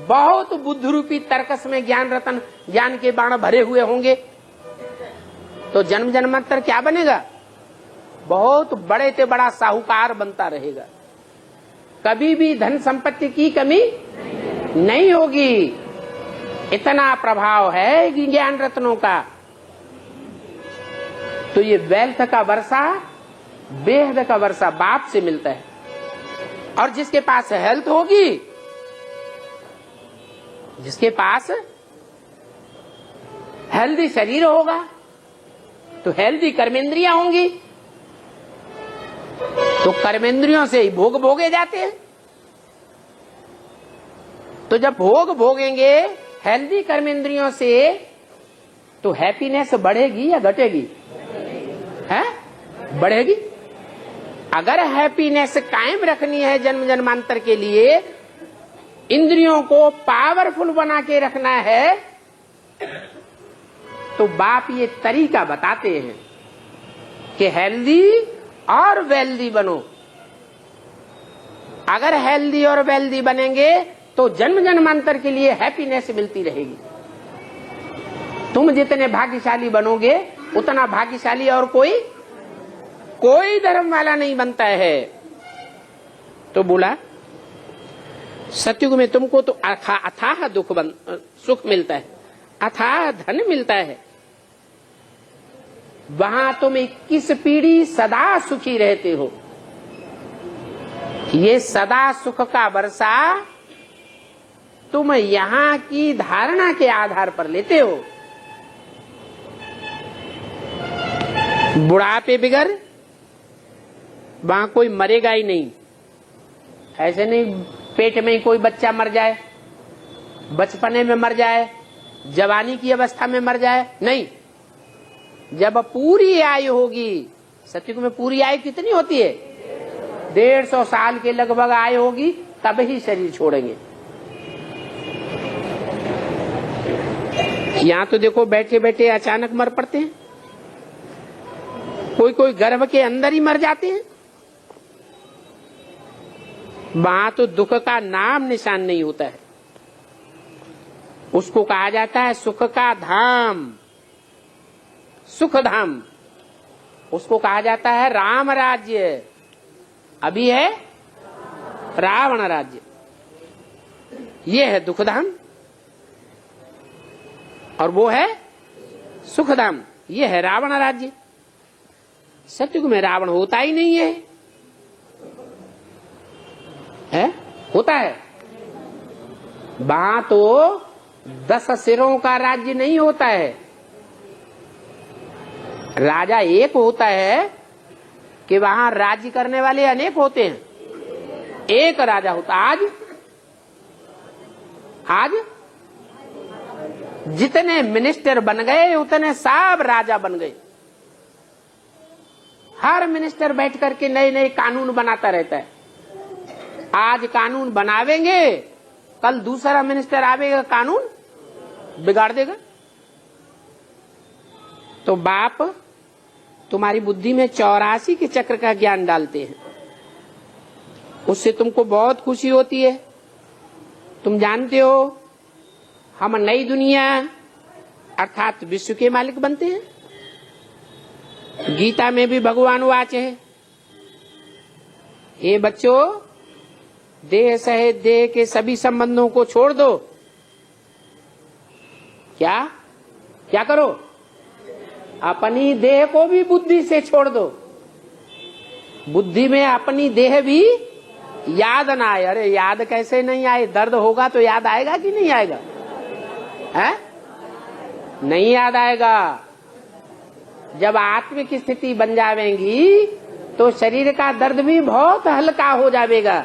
बहुत बुद्ध रूपी तर्कस में ज्ञान रतन, ज्ञान के बाण भरे हुए होंगे, तो जन्म जन्मांतर क्या बनेगा? बहुत बड़े से बड़ा साहूकार बनता रहेगा। कभी भी धन संपत्ति की कमी नहीं होगी। इतना प्रभाव है ज्ञान रत्नों का। तो ये वेल्थ का वर्षा, बेहद का वर्षा बाप से मिलता है। और जिसके पास हेल्थ होगी, जिसके पास हेल्दी शरीर होगा, तो हेल्दी कर्मेंद्रियां होंगी, तो कर्मेंद्रियों से ही भोग भोगे जाते हैं। तो जब भोग भोगेंगे हेल्दी कर्मेंद्रियों से, तो हैप्पीनेस बढ़ेगी या घटेगी? है? बढ़ेगी। अगर हैप्पीनेस कायम रखनी है जन्म जन्मांतर के लिए, इंद्रियों को पावरफुल बना के रखना है, तो बाप ये तरीका बताते हैं कि हेल्दी और वेल्दी बनो। अगर हेल्दी और वेल्दी बनेंगे तो जन्म जन्मांतर के लिए हैप्पीनेस मिलती रहेगी। तुम जितने भाग्यशाली बनोगे उतना भाग्यशाली और कोई धर्म वाला नहीं बनता है। तो बोला सतयुग में तुमको तो अथाह सुख मिलता है, अथाह धन मिलता है। वहां तुम 21 पीढ़ी सदा सुखी रहते हो। ये सदा सुख का वर्षा तुम यहाँ की धारणा के आधार पर लेते हो। बुढ़ापे बिगर वहां कोई मरेगा ही नहीं। ऐसे नहीं पेट में ही कोई बच्चा मर जाए, बचपने में मर जाए, जवानी की अवस्था में मर जाए, नहीं। जब पूरी आयु होगी, सतयुग में पूरी आयु कितनी होती है? 150 साल के लगभग आयु होगी, तब ही शरीर छोड़ेंगे। यहाँ तो देखो बैठे बैठे अचानक मर पड़ते हैं, कोई गर्भ के अंदर ही मर जाते हैं। वहां तो दुख का नाम निशान नहीं होता है। उसको कहा जाता है सुख का धाम, सुख धाम। उसको कहा जाता है राम राज्य। अभी है रावण राज्य, ये है दुख धाम, और वो है सुख धाम, ये है रावण राज्य। सतयुग में रावण होता ही नहीं है। होता है? वहां तो 10 सिरों का राज्य नहीं होता है। राजा एक होता है कि वहां राज्य करने वाले अनेक होते हैं। एक राजा होता। आज जितने मिनिस्टर बन गए उतने सब राजा बन गए। हर मिनिस्टर बैठ करके नए नए कानून बनाता रहता है। आज कानून बनावेंगे, कल दूसरा मिनिस्टर आवेगा, कानून बिगाड़ देगा। तो बाप तुम्हारी बुद्धि में 84 के चक्र का ज्ञान डालते हैं, उससे तुमको बहुत खुशी होती है। तुम जानते हो हम नई दुनिया अर्थात विश्व के मालिक बनते हैं। गीता में भी भगवान वाच है, हे बच्चों, देह सहित देह के सभी संबंधों को छोड़ दो। क्या क्या करो? अपनी देह को भी बुद्धि से छोड़ दो। बुद्धि में अपनी देह भी याद ना आए। अरे याद कैसे नहीं आए? दर्द होगा तो याद आएगा कि नहीं आएगा? है? नहीं याद आएगा। जब आत्मिक स्थिति बन जावेंगी तो शरीर का दर्द भी बहुत हल्का हो जाएगा।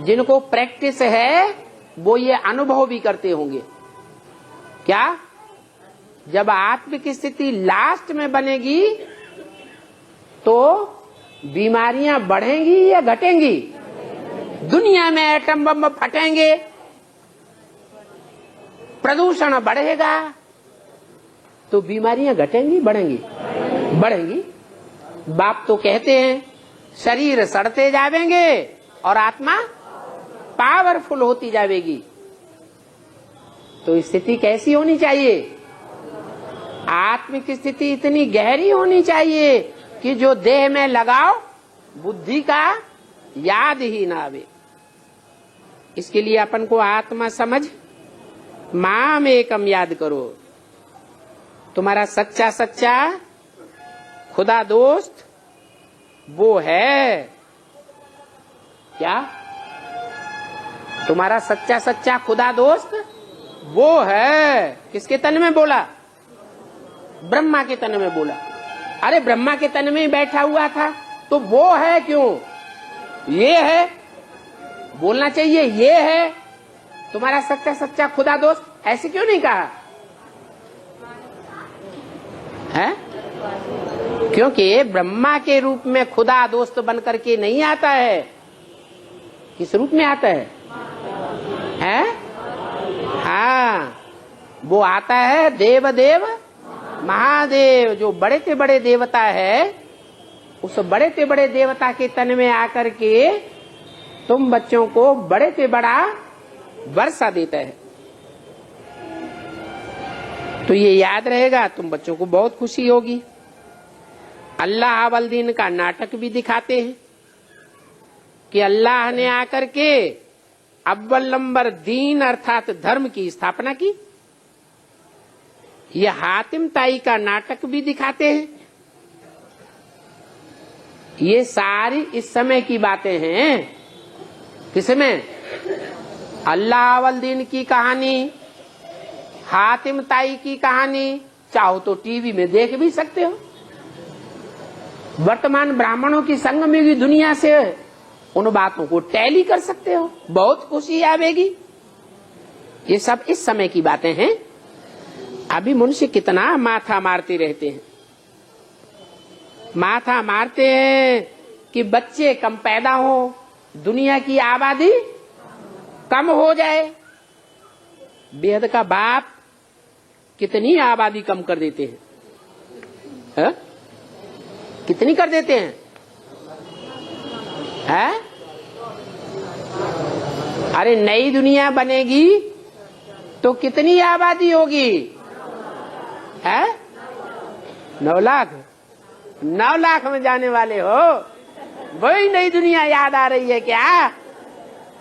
जिनको प्रैक्टिस है वो ये अनुभव भी करते होंगे। क्या? जब आत्मिक स्थिति लास्ट में बनेगी तो बीमारियां बढ़ेंगी या घटेंगी? दुनिया में एटम बम फटेंगे, प्रदूषण बढ़ेगा, तो बीमारियां घटेंगी बढ़ेंगी? बढ़ेंगी। बाप तो कहते हैं शरीर सड़ते जावेंगे और आत्मा पावरफुल होती जाएगी। तो स्थिति कैसी होनी चाहिए? आत्मिक स्थिति इतनी गहरी होनी चाहिए कि जो देह में लगाओ बुद्धि का याद ही ना आवे। इसके लिए अपन को आत्मा समझ माम एकम याद करो। तुम्हारा सच्चा सच्चा खुदा दोस्त वो है। क्या? तुम्हारा सच्चा सच्चा खुदा दोस्त वो है। किसके तन में बोला? ब्रह्मा के तन में बोला। अरे ब्रह्मा के तन में बैठा हुआ था तो वो है क्यों? ये है, बोलना चाहिए ये है तुम्हारा सच्चा सच्चा खुदा दोस्त। ऐसे क्यों नहीं कहा है? क्योंकि ब्रह्मा के रूप में खुदा दोस्त बन करके नहीं आता है। किस रूप में आता है? हाँ, वो आता है देव देव महादेव। जो बड़े से बड़े देवता है, उस बड़े से बड़े देवता के तन में आकर के तुम बच्चों को बड़े से बड़ा वर्षा देता है। तो ये याद रहेगा, तुम बच्चों को बहुत खुशी होगी। अल्लाह अव्वल दिन का नाटक भी दिखाते हैं कि अल्लाह ने आकर के अव्वल नंबर दीन अर्थात धर्म की स्थापना की। ये हातिम ताई का नाटक भी दिखाते हैं। ये सारी इस समय की बातें हैं। किसमें? अल्लाह अव्वल दिन की कहानी, हातिम ताई की कहानी चाहो तो टीवी में देख भी सकते हो। वर्तमान ब्राह्मणों की संगम दुनिया से उन बातों को टैली कर सकते हो, बहुत खुशी आवेगी। ये सब इस समय की बातें हैं। अभी मनुष्य कितना माथा मारते रहते हैं। माथा मारते हैं कि बच्चे कम पैदा हो, दुनिया की आबादी कम हो जाए। बेहद का बाप कितनी आबादी कम कर देते हैं, है? कितनी कर देते हैं? है? अरे नई दुनिया बनेगी तो कितनी आबादी होगी? है? 9 लाख। 9 लाख में जाने वाले हो। वही नई दुनिया याद आ रही है क्या?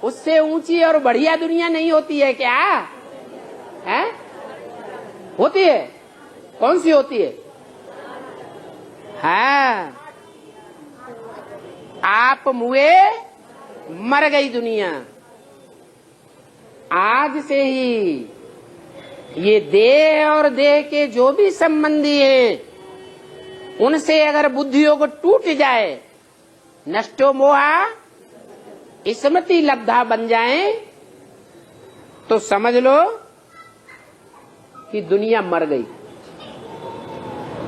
उससे ऊंची और बढ़िया दुनिया नहीं होती है क्या? है? होती है। कौन सी होती है? हाँ, आप मुए मर गई दुनिया। आज से ही ये देह और देह के जो भी संबंधी हैं, उनसे अगर बुद्धियों को टूट जाए, नष्टो मोहा स्मृति लब्धा बन जाए, तो समझ लो कि दुनिया मर गई।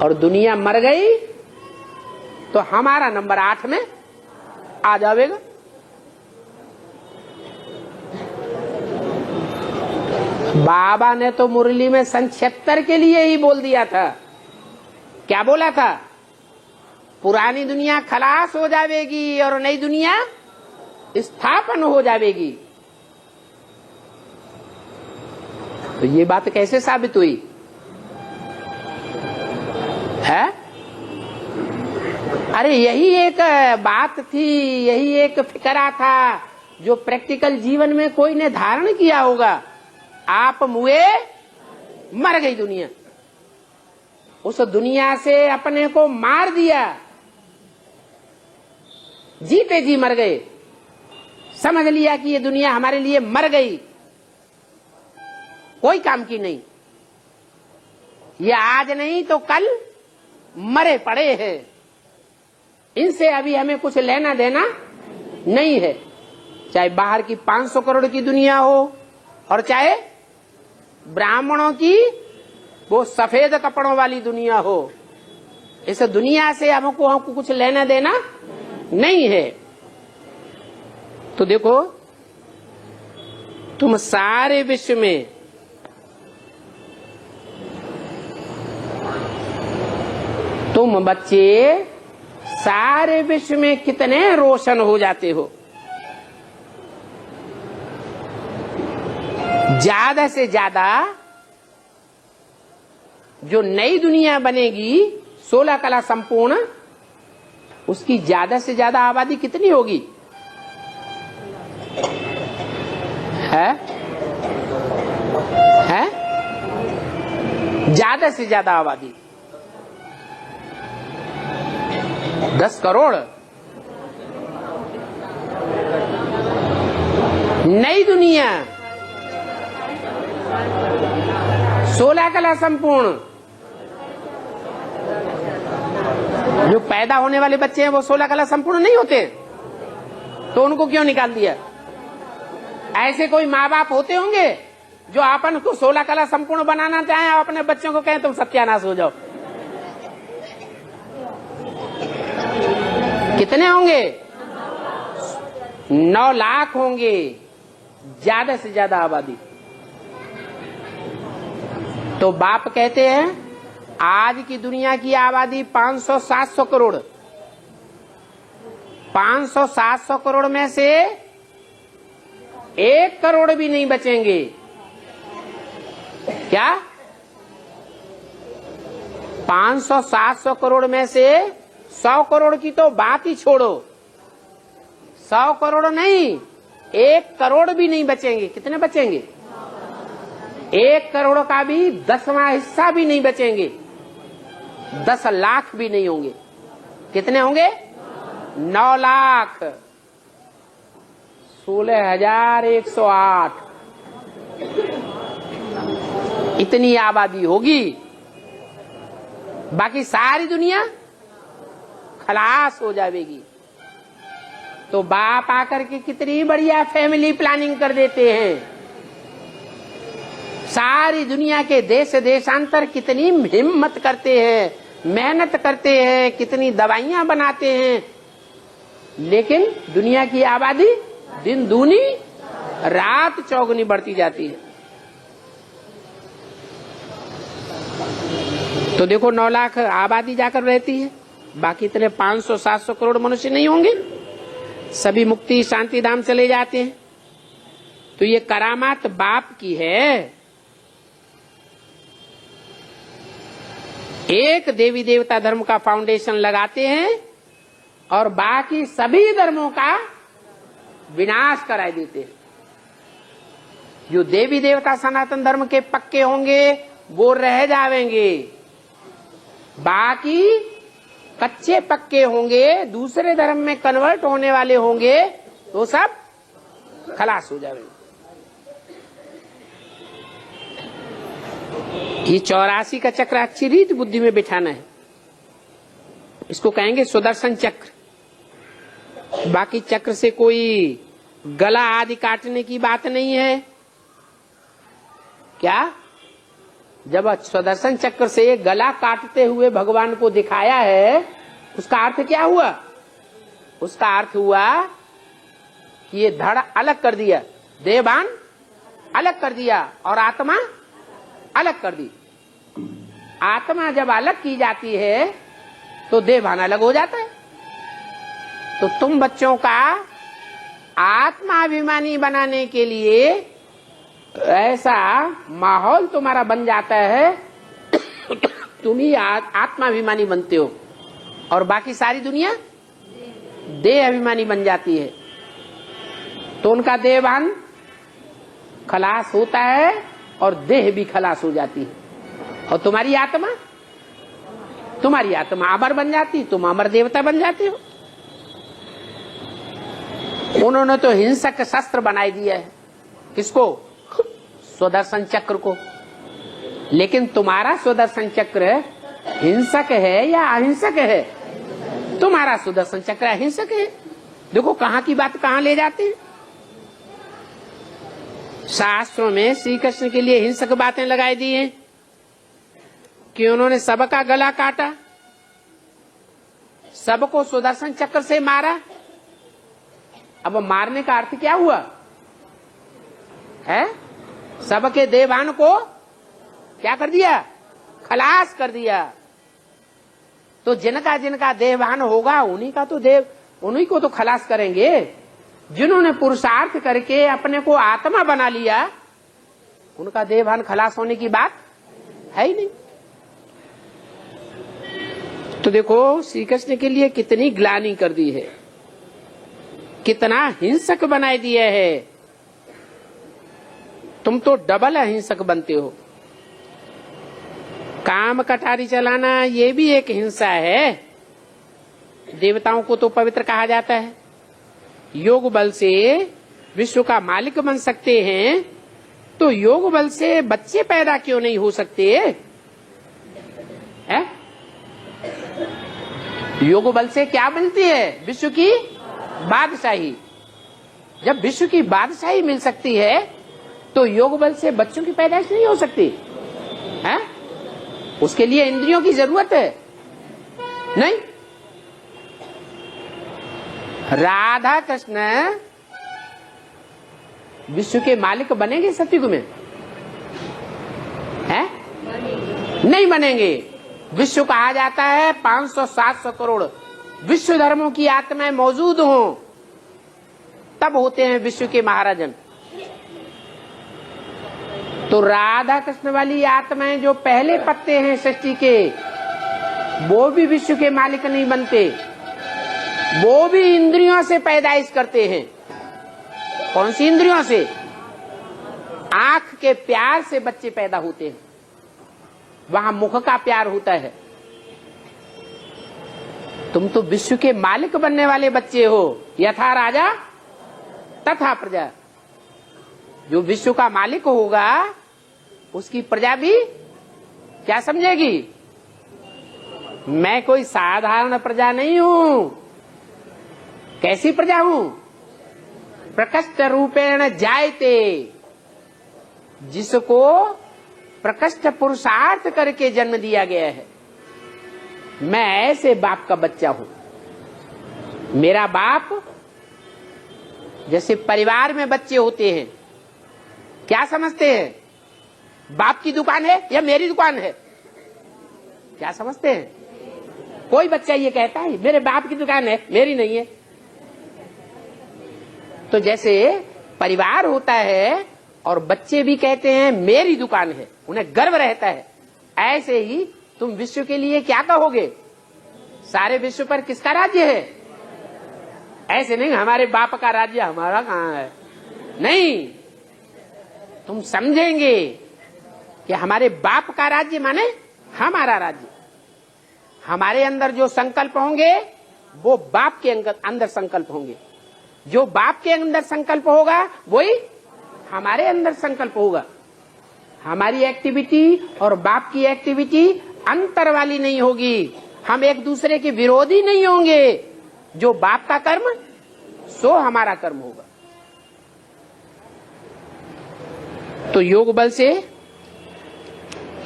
और दुनिया मर गई तो हमारा नंबर 8 में आ जाएगा। बाबा ने तो मुरली में सन 76 के लिए ही बोल दिया था। क्या बोला था? पुरानी दुनिया खलास हो जाएगी और नई दुनिया स्थापन हो जाएगी। तो ये बात कैसे साबित हुई है? अरे यही एक बात थी, यही एक फिक्रा था जो प्रैक्टिकल जीवन में कोई ने धारण किया होगा। आप मुए, मर गई दुनिया। उस दुनिया से अपने को मार दिया, जीते जी मर गए। समझ लिया कि ये दुनिया हमारे लिए मर गई, कोई काम की नहीं। ये आज नहीं तो कल मरे पड़े हैं, इनसे अभी हमें कुछ लेना देना नहीं है। चाहे बाहर की 500 करोड़ की दुनिया हो और चाहे ब्राह्मणों की वो सफेद कपड़ों वाली दुनिया हो, इस दुनिया से हमको कुछ लेना देना नहीं है। तो देखो, तुम सारे विश्व में तुम बच्चे सारे विश्व में कितने रोशन हो जाते हो। ज्यादा से ज्यादा जो नई दुनिया बनेगी 16 कला संपूर्ण, उसकी ज्यादा से ज्यादा आबादी कितनी होगी? है ज्यादा से ज्यादा आबादी 10 करोड़। नई दुनिया 16 कला संपूर्ण। जो पैदा होने वाले बच्चे हैं वो 16 कला संपूर्ण नहीं होते, तो उनको क्यों निकाल दिया? ऐसे कोई माँ बाप होते होंगे जो अपन को 16 कला संपूर्ण बनाना चाहें और अपने बच्चों को कहें तुम सत्यानाश हो जाओ। कितने होंगे? 9 लाख होंगे, ज्यादा से ज्यादा आबादी। तो बाप कहते हैं आज की दुनिया की आबादी 500-700 करोड़। 500-700 करोड़ में से 1 करोड़ भी नहीं बचेंगे। क्या? 500-700 करोड़ में से 100 करोड़ की तो बात ही छोड़ो, 100 करोड़ नहीं, 1 करोड़ भी नहीं बचेंगे। कितने बचेंगे? 1 करोड़ का भी 10वां हिस्सा भी नहीं बचेंगे। 10 लाख भी नहीं होंगे। कितने होंगे? 9 लाख 16,108। इतनी आबादी होगी। बाकी सारी दुनिया खलास हो जाएगी। तो बाप आकर के कितनी बढ़िया फैमिली प्लानिंग कर देते हैं। सारी दुनिया के देश देशांतर कितनी हिम्मत करते हैं, मेहनत करते हैं, कितनी दवाइयां बनाते हैं, लेकिन दुनिया की आबादी दिन दूनी रात चौगुनी बढ़ती जाती है। तो देखो 9 लाख आबादी जाकर रहती है, बाकी इतने 500-700 करोड़ मनुष्य नहीं होंगे, सभी मुक्ति शांति धाम चले जाते हैं। तो ये करामात बाप की है। एक देवी देवता धर्म का फाउंडेशन लगाते हैं और बाकी सभी धर्मों का विनाश करा देते हैं। जो देवी देवता सनातन धर्म के पक्के होंगे वो रह जाएंगे, बाकी कच्चे पक्के होंगे, दूसरे धर्म में कन्वर्ट होने वाले होंगे, तो सब खलास हो जाएंगे। ये 84 का चक्र अच्छी रीत बुद्धि में बिठाना है। इसको कहेंगे सुदर्शन चक्र। बाकी चक्र से कोई गला आदि काटने की बात नहीं है। क्या? जब सुदर्शन चक्र से गला काटते हुए भगवान को दिखाया है, उसका अर्थ क्या हुआ? उसका अर्थ हुआ कि ये धड़ अलग कर दिया, देहभान अलग कर दिया और आत्मा अलग कर दी। आत्मा जब अलग की जाती है तो देहभान अलग हो जाता है। तो तुम बच्चों का आत्माभिमानी बनाने के लिए ऐसा माहौल तुम्हारा बन जाता है, तुम ही आत्माभिमानी बनते हो और बाकी सारी दुनिया देह अभिमानी बन जाती है। तो उनका देहभान खलास होता है और देह भी खलास हो जाती है। और तुम्हारी आत्मा अमर बन जाती, तुम अमर देवता बन जाते हो। उन्होंने तो हिंसक शस्त्र बनाई दिया है। किसको? सुदर्शन चक्र को। लेकिन तुम्हारा सुदर्शन चक्र हिंसक है या अहिंसक है? तुम्हारा सुदर्शन चक्र अहिंसक है। देखो कहां की बात कहां ले जाते हैं। शास्त्रों में श्री कृष्ण के लिए हिंसक बातें लगाई दी हैं कि उन्होंने सबका गला काटा, सबको सुदर्शन चक्र से मारा। अब मारने का अर्थ क्या हुआ है? सबके देहभान को क्या कर दिया? खलास कर दिया। तो जिनका देहभान होगा उन्हीं को तो खलास करेंगे। जिन्होंने पुरुषार्थ करके अपने को आत्मा बना लिया, उनका देहभान खलास होने की बात है ही नहीं। तो देखो श्री कृष्ण के लिए कितनी ग्लानि कर दी है, कितना हिंसक बनाए दिया है। तुम तो डबल अहिंसक बनते हो। काम कटारी चलाना ये भी एक हिंसा है। देवताओं को तो पवित्र कहा जाता है। योग बल से विश्व का मालिक बन सकते हैं, तो योग बल से बच्चे पैदा क्यों नहीं हो सकते है? योग बल से क्या मिलती है? विश्व की बादशाही। जब विश्व की बादशाही मिल सकती है तो योग बल से बच्चों की पैदाइश नहीं हो सकती है? उसके लिए इंद्रियों की जरूरत है नहीं? राधा कृष्ण विश्व के मालिक बनेंगे सतयुग में? है? नहीं बनेंगे। विश्व कहा जाता है 500-700 करोड़ विश्व धर्मों की आत्माएं मौजूद हों, तब होते हैं विश्व के महाराजन। तो राधा कृष्ण वाली आत्माएं जो पहले पत्ते हैं सृष्टि के, वो भी विश्व के मालिक नहीं बनते। वो भी इंद्रियों से पैदाइश करते हैं। कौन सी इंद्रियों से? आंख के प्यार से बच्चे पैदा होते हैं। वहां मुख का प्यार होता है। तुम तो विश्व के मालिक बनने वाले बच्चे हो। यथा राजा तथा प्रजा। जो विश्व का मालिक होगा उसकी प्रजा भी क्या समझेगी? मैं कोई साधारण प्रजा नहीं हूं। कैसी प्रजा हूं? प्रकृष्ट रूपेण जायते। जिसको प्रकृष्ट पुरुषार्थ करके जन्म दिया गया है। मैं ऐसे बाप का बच्चा हूं। मेरा बाप, जैसे परिवार में बच्चे होते हैं, क्या समझते हैं? बाप की दुकान है या मेरी दुकान है? क्या समझते हैं? कोई बच्चा ये कहता है मेरे बाप की दुकान है, मेरी नहीं है। तो जैसे परिवार होता है और बच्चे भी कहते हैं मेरी दुकान है, उन्हें गर्व रहता है, ऐसे ही तुम विश्व के लिए क्या कहोगे? सारे विश्व पर किसका राज्य है? ऐसे नहीं हमारे बाप का राज्य, हमारा कहां है। नहीं, तुम समझेंगे कि हमारे बाप का राज्य माने हमारा राज्य। हमारे अंदर जो संकल्प होंगे वो बाप के अंदर संकल्प होंगे। जो बाप के अंदर संकल्प होगा वही हमारे अंदर संकल्प होगा। हमारी एक्टिविटी और बाप की एक्टिविटी अंतर वाली नहीं होगी। हम एक दूसरे के विरोधी नहीं होंगे। जो बाप का कर्म सो हमारा कर्म होगा। तो योग बल से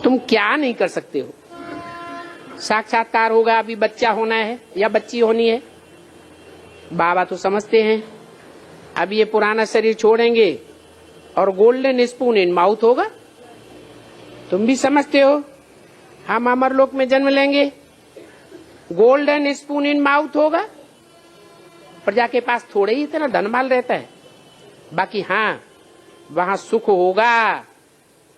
तुम क्या नहीं कर सकते हो। साक्षात्कार होगा, अभी बच्चा होना है या बच्ची होनी है, बाबा तो समझते हैं। अब ये पुराना शरीर छोड़ेंगे और गोल्डन स्पून इन माउथ होगा। तुम भी समझते हो, हम अमरलोक में जन्म लेंगे, गोल्डन स्पून इन माउथ होगा। प्रजा के पास थोड़े ही इतना धनमाल रहता है, बाकी हाँ वहां सुख होगा,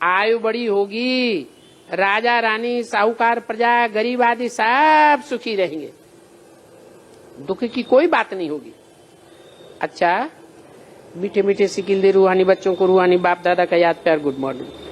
आयु बड़ी होगी, राजा रानी साहूकार प्रजा गरीब आदि सब सुखी रहेंगे, दुख की कोई बात नहीं होगी। अच्छा, मीठे मीठे सिकिल दे रूहानी बच्चों को रूहानी बाप दादा का याद प्यार गुड मॉर्निंग।